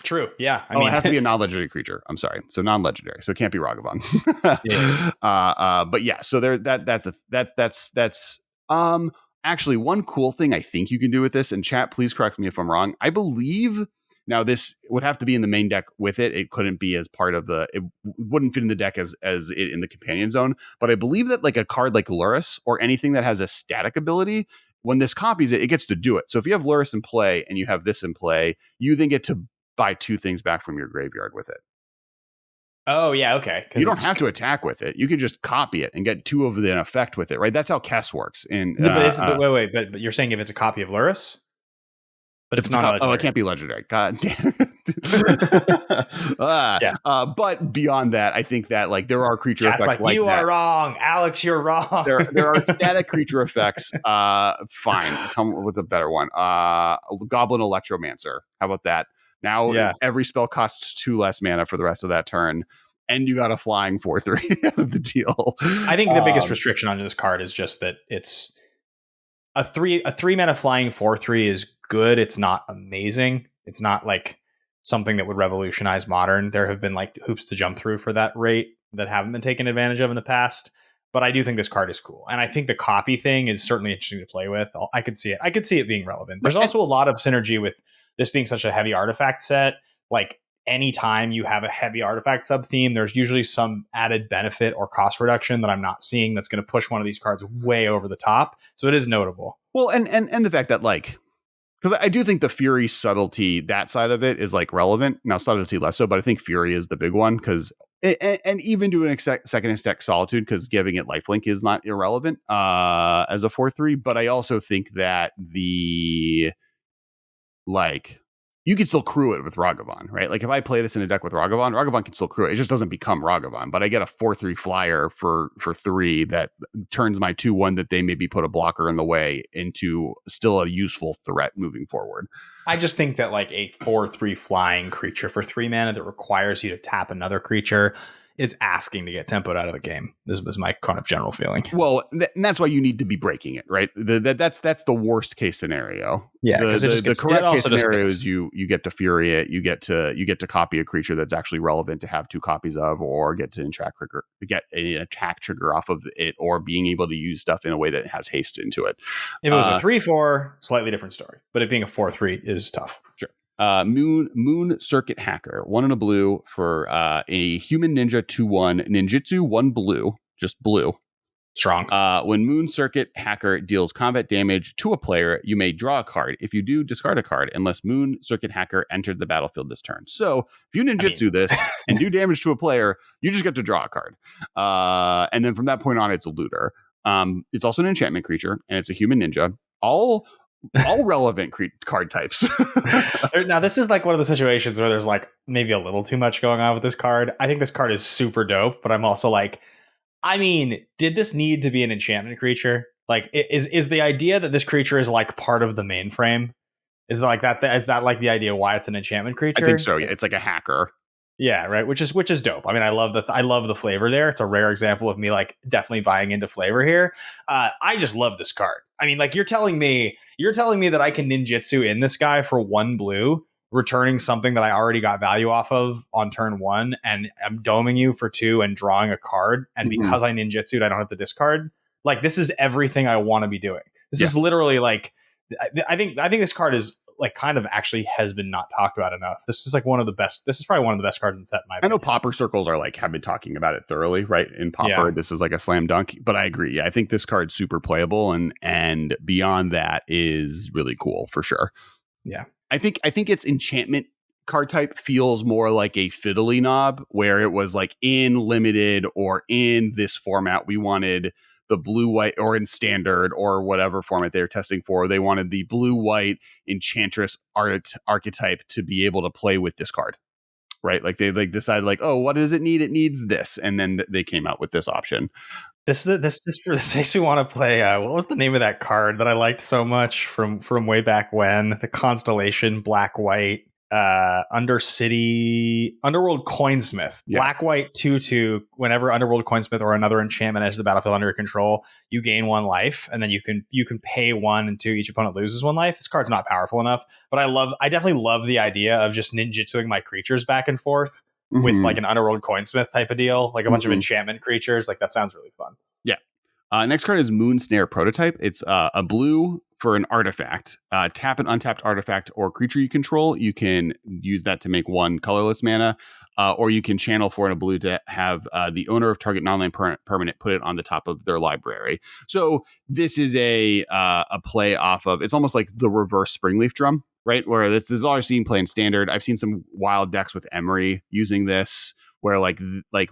Speaker 2: True. Yeah.
Speaker 1: I mean, it has to be a non-legendary creature. I'm sorry, so non-legendary, so it can't be Ragavan.
Speaker 2: Yeah.
Speaker 1: But yeah, so there that's actually one cool thing I think you can do with this. And chat, please correct me if I'm wrong. I believe. Now, this would have to be in the main deck with it. It couldn't be as part of it wouldn't fit in the deck as it in the companion zone. But I believe that like a card like Luris or anything that has a static ability, when this copies it, it gets to do it. So if you have Luris in play and you have this in play, you then get to buy 2 things back from your graveyard with it.
Speaker 2: Oh, yeah, okay.
Speaker 1: You don't have to attack with it. You can just copy it and get 2 of the effect with it, right? That's how Kess works.
Speaker 2: But wait, you're saying if it's a copy of Luris? But it's not legendary.
Speaker 1: Oh, it can't be legendary. God damn.
Speaker 2: Yeah.
Speaker 1: But beyond that, I think that like there are creature effects like
Speaker 2: you
Speaker 1: that.
Speaker 2: are wrong, Alex. You're wrong.
Speaker 1: There are static creature effects. Fine, come with a better one. Goblin Electromancer. How about that? Now every spell costs 2 less mana for the rest of that turn, and you got a flying 4/3 out of the deal.
Speaker 2: I think the biggest restriction on this card is just that it's a 3 mana flying 4/3 is good. It's not amazing. It's not like something that would revolutionize Modern. There have been like hoops to jump through for that rate that haven't been taken advantage of in the past. But I do think this card is cool. And I think the copy thing is certainly interesting to play with. I could see it. I could see it being relevant. There's also a lot of synergy with this being such a heavy artifact set. Like anytime you have a heavy artifact sub theme, there's usually some added benefit or cost reduction that I'm not seeing that's going to push one of these cards way over the top. So it is notable.
Speaker 1: Well, and the fact that like, because I do think the Fury subtlety, that side of it is like relevant. Now subtlety less so, but I think Fury is the big one because, and even doing a second stack Solitude because giving it lifelink is not irrelevant as a 4/3. But I also think that the like you can still crew it with Ragavan, right? Like if I play this in a deck with Ragavan can still crew it. It just doesn't become Ragavan, but I get a 4/3 flyer for 3 that turns my 2/1 that they maybe put a blocker in the way into still a useful threat moving forward.
Speaker 2: I just think that like a 4/3 flying creature for 3 mana that requires you to tap another creature is asking to get tempoed out of the game. This was my kind of general feeling.
Speaker 1: Well, and that's why you need to be breaking it, right? That's the worst case scenario.
Speaker 2: Yeah,
Speaker 1: the correct case scenario is you get to Fury it, you get to copy a creature that's actually relevant to have 2 copies of, or get an attack trigger off of it, or being able to use stuff in a way that has haste into it.
Speaker 2: If it was a 3/4, slightly different story. But it being a 4/3 is tough.
Speaker 1: Sure. Moon Circuit Hacker, 1 and a blue for a human ninja 2/1 ninjutsu, 1 blue, just blue.
Speaker 2: Strong.
Speaker 1: When Moon Circuit Hacker deals combat damage to a player, you may draw a card. If you do, discard a card unless Moon Circuit Hacker entered the battlefield this turn. So if you ninjutsu this and do damage to a player, you just get to draw a card. And then from that point on, it's a looter. It's also an enchantment creature, and it's a human ninja. All relevant card types.
Speaker 2: Now, this is like one of the situations where there's like maybe a little too much going on with this card. I think this card is super dope, but I'm also like, I mean, did this need to be an enchantment creature? Like, is the idea that this creature is like part of the mainframe? Is that like that? Is that like the idea why it's an enchantment creature?
Speaker 1: I think so. Yeah, it's like a hacker.
Speaker 2: Yeah, right. Which is dope. I mean, I love the flavor there. It's a rare example of me like definitely buying into flavor here. I just love this card. I mean, like you're telling me that I can ninjutsu in this guy for 1 blue returning something that I already got value off of on turn 1, and I'm doming you for 2 and drawing a card. And because I ninjutsu'd, I don't have to discard. Like, this is everything I want to be doing. This is literally like, I think this card is like kind of actually has been not talked about enough. This is like one of the best. This is probably one of the best cards in the set. In my opinion.
Speaker 1: I know Pauper circles are like have been talking about it thoroughly, right? In Pauper, this is like a slam dunk. But I agree. Yeah, I think this card's super playable, and beyond that is really cool for sure.
Speaker 2: Yeah,
Speaker 1: I think its enchantment card type feels more like a fiddly knob, where it was like in limited or in this format we wanted the blue white, or in standard or whatever format they were testing for, they wanted the blue white enchantress archetype to be able to play with this card, right? Like they like decided like, oh, what does it need? It needs this, and then they came out with this option.
Speaker 2: This makes me want to play. What was the name of that card that I liked so much from way back when? The Constellation Black White Underworld Coinsmith. Black White 2/2. Whenever Underworld Coinsmith or another enchantment enters the battlefield under your control, you gain 1 life, and then you can pay 1 until each opponent loses 1 life. This card's not powerful enough, but I definitely love the idea of just ninjutsuing my creatures back and forth with like an Underworld Coinsmith type of deal, like a bunch of enchantment creatures. Like, that sounds really fun.
Speaker 1: Yeah. Next card is Moon Snare Prototype. It's a blue for an artifact. Tap an untapped artifact or creature you control. You can use that to make 1 colorless mana, or you can channel for in a blue to have the owner of target non-land permanent put it on the top of their library. So this is a play off of, it's almost like the reverse Springleaf Drum, right? Where this is all I've seen play in standard. I've seen some wild decks with Emery using this, where like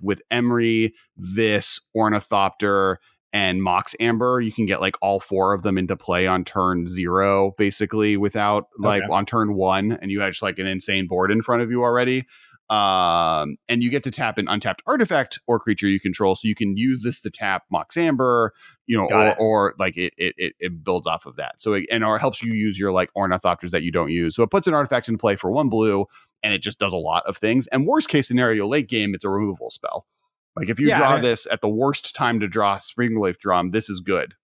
Speaker 1: with Emery, this Ornithopter, and Mox Amber, you can get like all 4 of them into play on turn 0, basically, without like on turn 1, and you have just like an insane board in front of you already. And you get to tap an untapped artifact or creature you control, so you can use this to tap Mox Amber, or like it builds off of that. So or it helps you use your like Ornithopters that you don't use. So it puts an artifact in play for 1 blue, and it just does a lot of things. And worst case scenario, late game, it's a removal spell. Like if you draw this at the worst time to draw Springleaf Drum, this is good.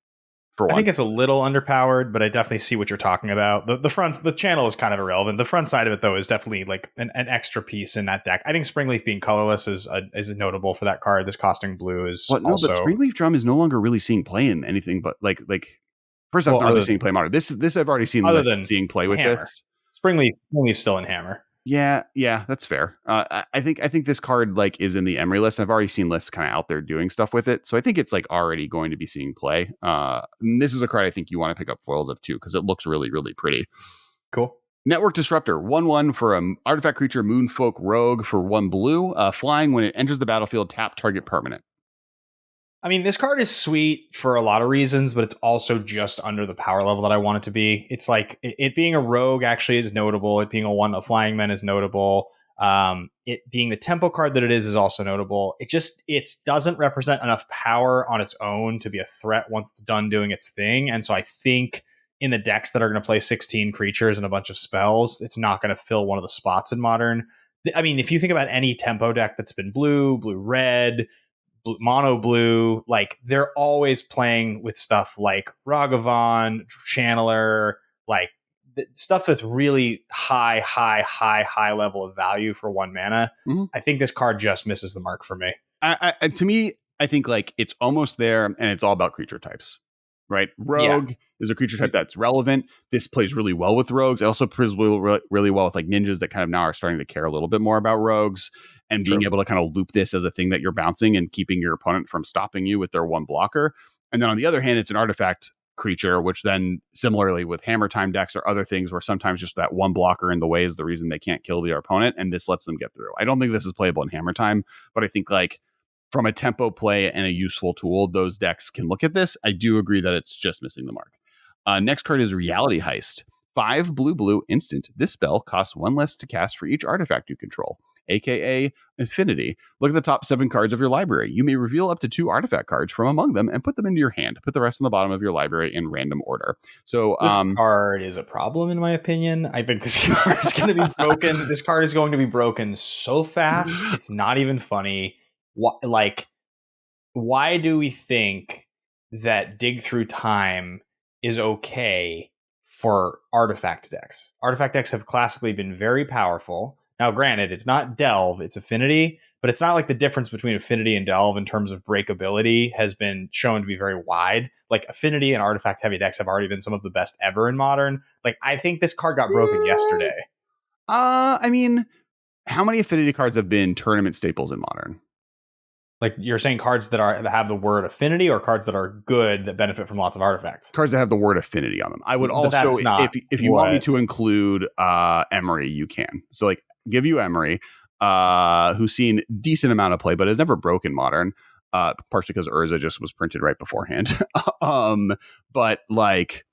Speaker 1: For 1.
Speaker 2: I think it's a little underpowered, but I definitely see what you're talking about. The channel is kind of irrelevant. The front side of it, though, is definitely like an extra piece in that deck. I think Springleaf being colorless is notable for that card. This costing blue is
Speaker 1: but Springleaf Drum is no longer really seeing play in anything but like first off, it's not really seeing play modern. This I've already seen other than seeing play with
Speaker 2: Hammer.
Speaker 1: This.
Speaker 2: Springleaf's still in Hammer.
Speaker 1: Yeah, that's fair. I think this card like is in the Emery list. I've already seen lists kind of out there doing stuff with it, so I think it's like already going to be seeing play. This is a card I think you want to pick up foils of too, because it looks really, really pretty.
Speaker 2: Cool.
Speaker 1: Network Disruptor, 1/1 for an artifact creature, Moonfolk Rogue for 1 blue. Flying, when it enters the battlefield, tap target permanent.
Speaker 2: I mean, this card is sweet for a lot of reasons, but it's also just under the power level that I want it to be. It's like it being a rogue actually is notable. It being a flying man is notable. It being the tempo card that it is also notable. It doesn't represent enough power on its own to be a threat once it's done doing its thing. And so I think in the decks that are going to play 16 creatures and a bunch of spells, it's not going to fill one of the spots in Modern. I mean, if you think about any tempo deck that's been blue, red, mono blue, like they're always playing with stuff like Ragavan, Channeler, like stuff that's really high level of value for 1 mana. I think this card just misses the mark for me.
Speaker 1: To me, I think like it's almost there, and it's all about creature types, right? Rogue is a creature type that's relevant. This plays really well with rogues. It also plays really well with like ninjas that kind of now are starting to care a little bit more about rogues, and being able to kind of loop this as a thing that you're bouncing and keeping your opponent from stopping you with their 1 blocker. And then on the other hand, it's an artifact creature, which then similarly with Hammer Time decks or other things where sometimes just that 1 blocker in the way is the reason they can't kill their opponent, and this lets them get through. I don't think this is playable in Hammer Time, but I think like from a tempo play and a useful tool, those decks can look at this. I do agree that it's just missing the mark. Next card is Reality Heist. 5 blue instant. This spell costs 1 less to cast for each artifact you control, aka Infinity. Look at the top 7 cards of your library. You may reveal up to 2 artifact cards from among them and put them into your hand. Put the rest on the bottom of your library in random order. So
Speaker 2: this card is a problem, in my opinion. I think this card is going to be broken. This card is going to be broken so fast. It's not even funny. Why do we think that Dig Through Time is okay for artifact decks. Artifact decks have classically been very powerful. Now, granted, it's not Delve, it's Affinity, but it's not like the difference between Affinity and Delve in terms of breakability has been shown to be very wide. Like Affinity and artifact heavy decks have already been some of the best ever in Modern. Like I think this card got broken yesterday.
Speaker 1: I mean, how many Affinity cards have been tournament staples in Modern?
Speaker 2: Like you're saying cards that have the word Affinity, or cards that are good that benefit from lots of artifacts?
Speaker 1: Cards that have the word Affinity on them. I would also, if you want me to include Emery, you can. So like give you Emery, who's seen decent amount of play, but has never broken Modern, partially because Urza just was printed right beforehand. But like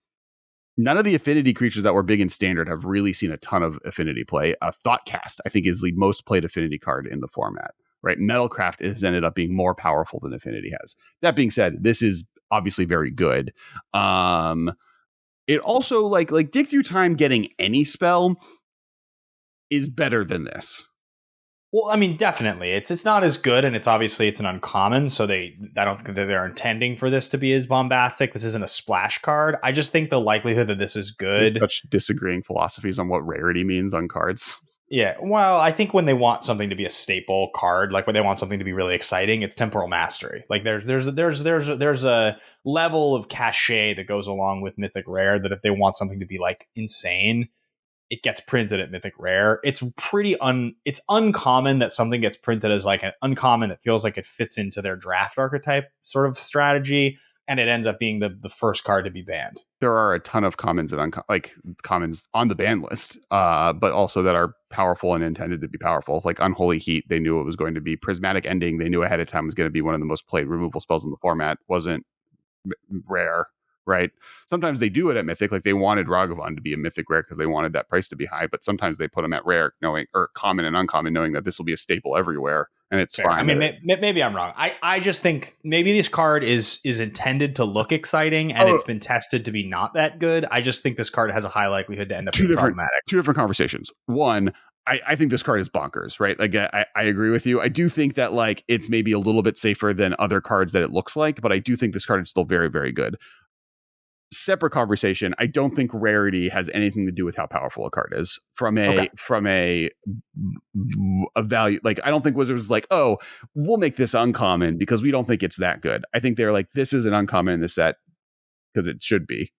Speaker 1: none of the Affinity creatures that were big in Standard have really seen a ton of Affinity play. Thoughtcast, I think, is the most played Affinity card in the format. Right, Metalcraft has ended up being more powerful than Affinity has. That being said, this is obviously very good. It also like Dig Through Time getting any spell is better than this.
Speaker 2: Well, I mean, definitely, it's not as good, and it's an uncommon. So I don't think that they're intending for this to be as bombastic. This isn't a splash card. I just think the likelihood that this is good.
Speaker 1: There's such disagreeing philosophies on what rarity means on cards.
Speaker 2: Yeah, well, I think when they want something to be a staple card, like when they want something to be really exciting, it's Temporal Mastery. Like there's a level of cachet that goes along with Mythic Rare that if they want something to be like insane, it gets printed at Mythic Rare. It's it's uncommon that something gets printed as like an uncommon that feels like it fits into their draft archetype sort of strategy, and it ends up being the first card to be banned.
Speaker 1: There are a ton of commons and commons on the ban list, but also that are powerful and intended to be powerful. Like Unholy Heat, they knew it was going to be. Prismatic Ending, they knew ahead of time was going to be one of the most played removal spells in the format. Wasn't rare, right? Sometimes they do it at Mythic, like they wanted Ragavan to be a Mythic Rare because they wanted that price to be high, but sometimes they put them at rare, knowing, or common and uncommon, knowing that this will be a staple everywhere. And it's
Speaker 2: fair.
Speaker 1: Fine.
Speaker 2: I mean, maybe I'm wrong. I just think maybe this card is intended to look exciting, and it's been tested to be not that good. I just think this card has a high likelihood to end up being problematic.
Speaker 1: Two different conversations. One, I think this card is bonkers, right? Like I agree with you. I do think that like it's maybe a little bit safer than other cards that it looks like, but I do think this card is still very, very good. Separate conversation. I don't think rarity has anything to do with how powerful a card is from a value. Like I don't think Wizards is like, oh, we'll make this uncommon because we don't think it's that good. I think they're like, this is an uncommon in the set because it should be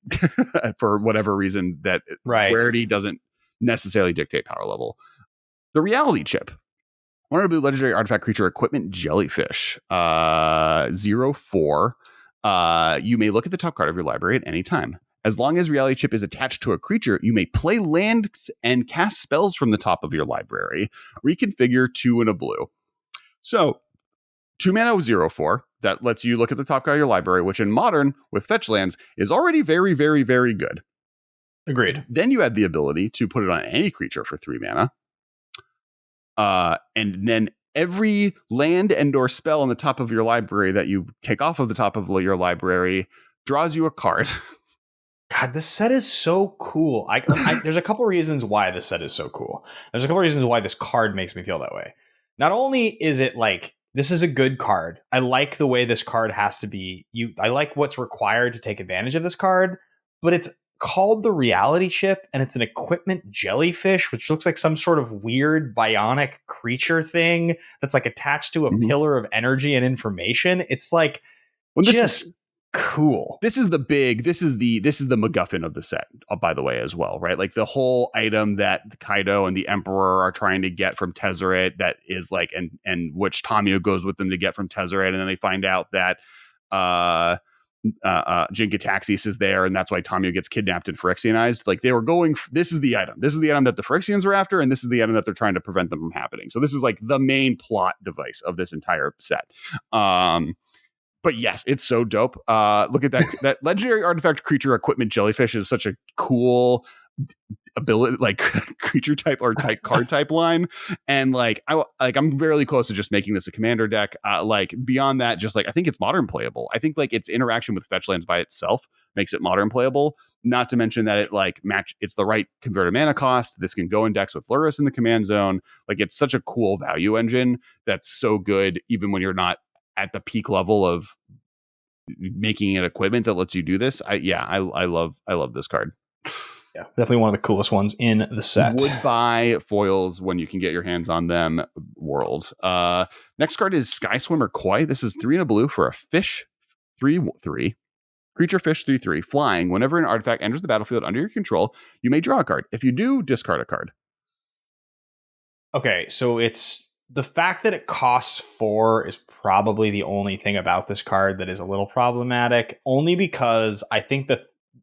Speaker 1: for whatever reason that rarity doesn't necessarily dictate power level. The reality chip. One blue legendary artifact creature equipment jellyfish. 0/4. You may look at the top card of your library at any time. As long as reality chip is attached to a creature, you may play lands and cast spells from the top of your library. Reconfigure 2 and a blue. So 2 mana with 0/4. That lets you look at the top card of your library, which in Modern with fetch lands is already very, very, very good.
Speaker 2: Agreed.
Speaker 1: Then you add the ability to put it on any creature for 3 mana. And then every land and or spell on the top of your library that you take off of the top of your library draws you a card.
Speaker 2: God, this set is so cool. There's a couple reasons why this set is so cool. There's a couple reasons why this card makes me feel that way. Not only is it like, this is a good card. I like the way this card has to be. I like what's required to take advantage of this card, but it's called the reality chip, and it's an equipment jellyfish, which looks like some sort of weird bionic creature thing that's like attached to a pillar of energy and information. It's like cool.
Speaker 1: This is the MacGuffin of the set, by the way, as well, right? Like the whole item that Kaido and the Emperor are trying to get from Tezzeret, that is like, and which Tamiyo goes with them to get from Tezzeret, and then they find out that Jin-Gitaxias is there, and that's why Tamiyo gets kidnapped and Phyrexianized. Like they were going, this is the item that the Phyrexians were after, and this is the item that they're trying to prevent them from happening. So this is like the main plot device of this entire set. But yes, it's so dope. Look at that. That legendary artifact creature equipment jellyfish is such a cool ability, like creature type or type card type line. And I'm fairly close to just making this a commander deck. Like beyond that, just like I think it's modern playable. I think like its interaction with fetch lands by itself makes it modern playable. Not to mention that it like it's the right converted mana cost. This can go in decks with Lurrus in the command zone. Like it's such a cool value engine that's so good even when you're not at the peak level of making an equipment that lets you do this. I love this card.
Speaker 2: Yeah, definitely one of the coolest ones in the set.
Speaker 1: Would buy foils when you can get your hands on them. World. Next card is Sky Swimmer Koi. This is 3 and a blue for a fish 3/3. Creature fish 3/3. Flying. Whenever an artifact enters the battlefield under your control, you may draw a card. If you do, discard a card.
Speaker 2: Okay, so it's the fact that it costs 4 is probably the only thing about this card that is a little problematic, only because I think that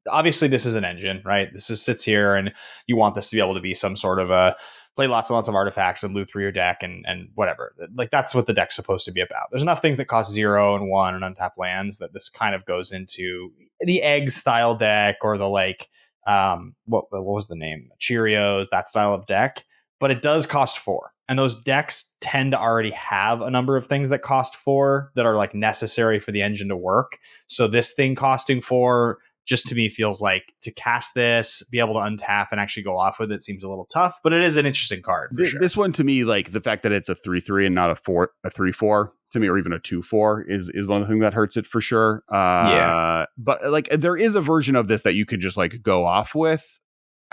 Speaker 2: obviously this is an engine, right? Sits here and you want this to be able to be some sort of a play lots and lots of artifacts and loot through your deck and whatever. Like that's what the deck's supposed to be about. There's enough things that cost 0 and 1 and untap lands that this kind of goes into the egg style deck or the like what was the name? Cheerios, that style of deck. But it does cost 4. And those decks tend to already have a number of things that cost 4 that are like necessary for the engine to work. So this thing costing 4 just to me feels like to cast this, be able to untap and actually go off with it seems a little tough, but it is an interesting card. For sure.
Speaker 1: This one to me, like the fact that it's a 3/3 and not a 3/4 to me, or even a 2/4 is one of the things that hurts it for sure.
Speaker 2: Yeah.
Speaker 1: But like there is a version of this that you could just like go off with.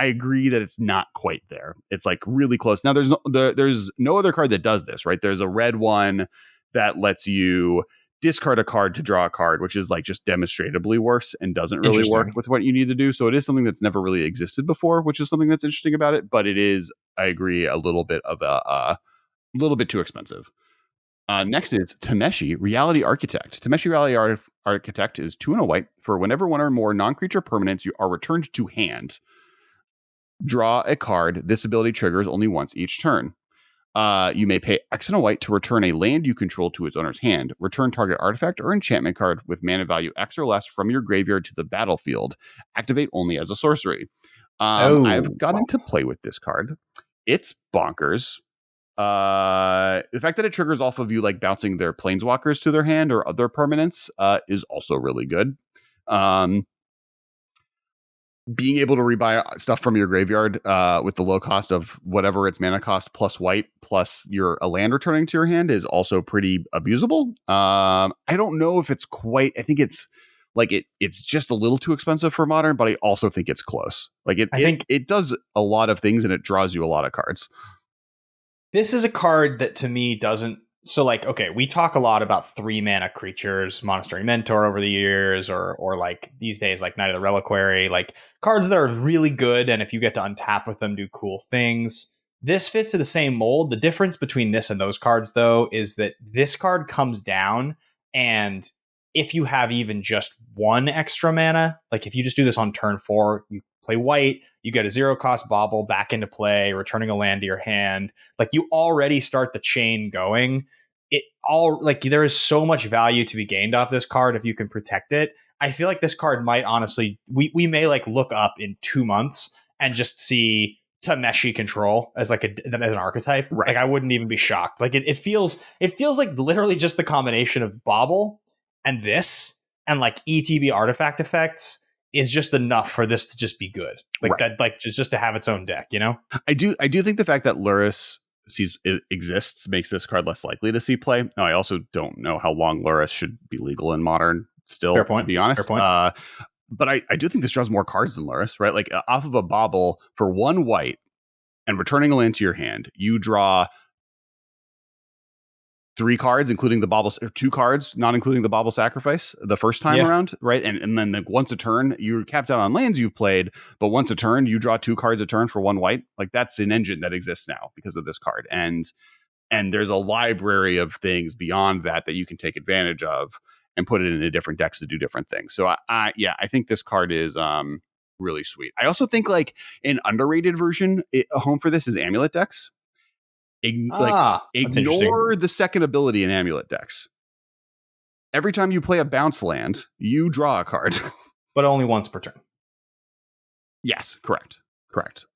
Speaker 1: I agree that it's not quite there. It's like really close. Now there's no other card that does this, right? There's a red one that lets you discard a card to draw a card, which is like just demonstrably worse and doesn't really work with what you need to do. So it is something that's never really existed before, which is something that's interesting about it. But it is, I agree, a little bit of a little bit too expensive. Next is Tameshi Reality Architect. Tameshi Reality Architect is 2 and a white for whenever one or more non-creature permanents you are returned to hand. Draw a card. This ability triggers only once each turn. You may pay X and a white to return a land you control to its owner's hand. Return target artifact or enchantment card with mana value X or less from your graveyard to the battlefield. Activate only as a sorcery. I've gotten to play with this card. It's bonkers. The fact that it triggers off of you like bouncing their planeswalkers to their hand or other permanents is also really good. Being able to rebuy stuff from your graveyard with the low cost of whatever its mana cost plus white plus a land returning to your hand is also pretty abusable. I don't know if it's quite. I think it's like it's just a little too expensive for modern, but I also think it's close. Like I think it does a lot of things and it draws you a lot of cards.
Speaker 2: This is a card that to me doesn't. So like, okay, we talk a lot about 3 mana creatures, Monastery Mentor over the years, or like these days, like Knight of the Reliquary, like cards that are really good. And if you get to untap with them, do cool things. This fits in the same mold. The difference between this and those cards, though, is that this card comes down. And if you have even just 1 extra mana, like if you just do this on turn 4, you play white, you get a 0 cost bauble back into play, returning a land to your hand. Like you already start the chain going. It all like there is so much value to be gained off this card if you can protect it. I feel like this card might honestly, we may like look up in 2 months and just see Tameshi control as like as an archetype. Right. Like I wouldn't even be shocked. Like it feels like literally just the combination of Bauble and this and like ETB artifact effects is just enough for this to just be good. Like that, like just to have its own deck, you know? I do
Speaker 1: think the fact that Luris exists makes this card less likely to see play. Now, I also don't know how long Luris should be legal in modern still, to be honest. But I do think this draws more cards than Luris, right? Like off of a Bauble for 1 white and returning a land to your hand, you draw 3 cards, including the Bauble, or 2 cards, not including the Bauble Sacrifice the first time around, right? And then like once a turn, you're capped out on lands you've played, but once a turn, you draw 2 cards a turn for 1 white. Like that's an engine that exists now because of this card. And there's a library of things beyond that you can take advantage of and put it into different decks to do different things. So I think this card is really sweet. I also think like an underrated version, a home for this is Amulet decks. Ignore the second ability in Amulet decks. Every time you play a bounce land, you draw a card.
Speaker 2: But only once per turn.
Speaker 1: Yes, correct.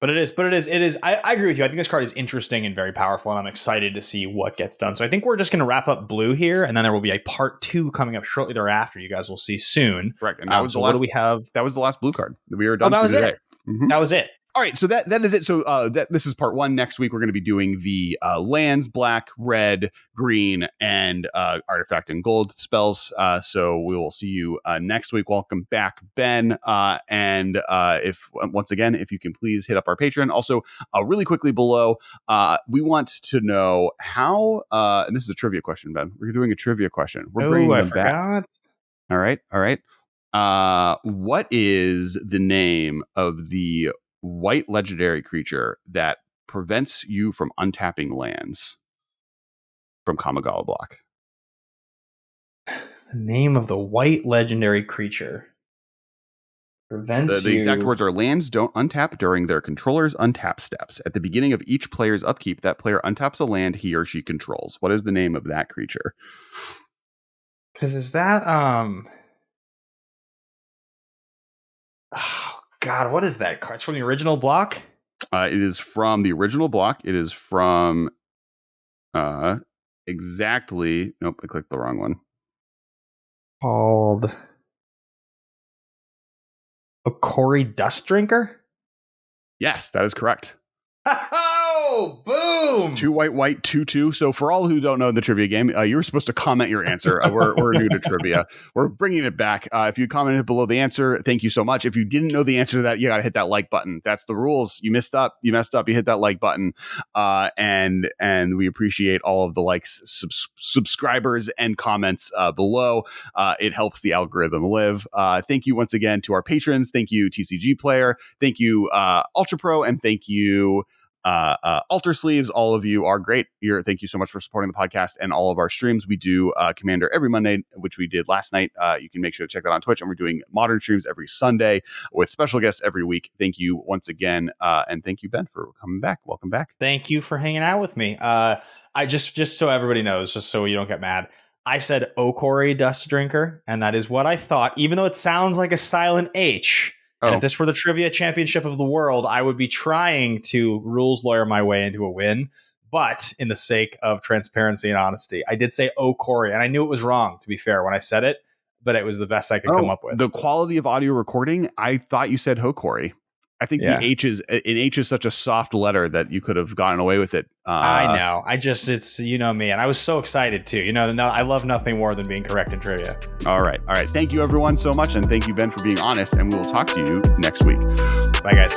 Speaker 2: But it is. I agree with you. I think this card is interesting and very powerful, and I'm excited to see what gets done. So I think we're just going to wrap up blue here, and then there will be a part 2 coming up shortly thereafter. You guys will see soon.
Speaker 1: Correct. And that was the last.
Speaker 2: What do we have?
Speaker 1: That was the last blue card. We were done.
Speaker 2: Oh, that was
Speaker 1: today.
Speaker 2: It. Mm-hmm. That was it.
Speaker 1: All right, so that is it. So this is part one. Next week, we're going to be doing the lands, black, red, green, and artifact and gold spells. So we will see you next week. Welcome back, Ben. And if once again, if you can please hit up our Patreon. Also, really quickly below, we want to know how. And this is a trivia question, Ben. We're doing a trivia question. We're bringing them back. All right. What is the name of the white legendary creature that prevents you from untapping lands from Kamigawa block?
Speaker 2: The name of the white legendary creature prevents
Speaker 1: the exact words are: lands don't untap during their controller's untap steps. At the beginning of each player's upkeep, that player untaps a land he or she controls. What is the name of that creature?
Speaker 2: Because is that oh God, what is that card? It's from the original block?
Speaker 1: It is from the original block. It is from exactly. Nope, I clicked the wrong one.
Speaker 2: Called Okori Dust Drinker?
Speaker 1: Yes, that is correct.
Speaker 2: Oh, boom!
Speaker 1: 2 white, 2/2. So for all who don't know the trivia game, you were supposed to comment your answer. We're new to trivia. We're bringing it back. If you commented below the answer, thank you so much. If you didn't know the answer to that, you got to hit that like button. That's the rules. You messed up. You hit that like button. And we appreciate all of the likes, subscribers, and comments below. It helps the algorithm live. Thank you once again to our patrons. Thank you, TCG Player. Thank you, Ultra Pro, and thank you, Alter Sleeves. All of you are great. Thank you so much for supporting the podcast and all of our streams. We do Commander every Monday, which we did last night. You can make sure to check that on Twitch, and we're doing Modern streams every Sunday with special guests every week. Thank you once again, and thank you, Ben, for coming back. Welcome back.
Speaker 2: Thank you for hanging out with me. I just so everybody knows, just so you don't get mad, I said Okori Dust Drinker, and that is what I thought, even though it sounds like a silent H. And if this were the trivia championship of the world, I would be trying to rules lawyer my way into a win. But in the sake of transparency and honesty, I did say Okori, and I knew it was wrong, to be fair, when I said it, but it was the best I could come up with.
Speaker 1: The quality of audio recording, I thought you said Hokori. I think the H is such a soft letter that you could have gotten away with it.
Speaker 2: I know. It's, you know me, and I was so excited too. I love nothing more than being correct in trivia.
Speaker 1: All right. Thank you, everyone, so much, and thank you, Ben, for being honest. And we will talk to you next week.
Speaker 2: Bye, guys.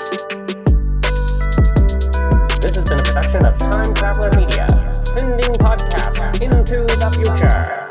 Speaker 3: This has been a production of Time Traveler Media, sending podcasts into the future.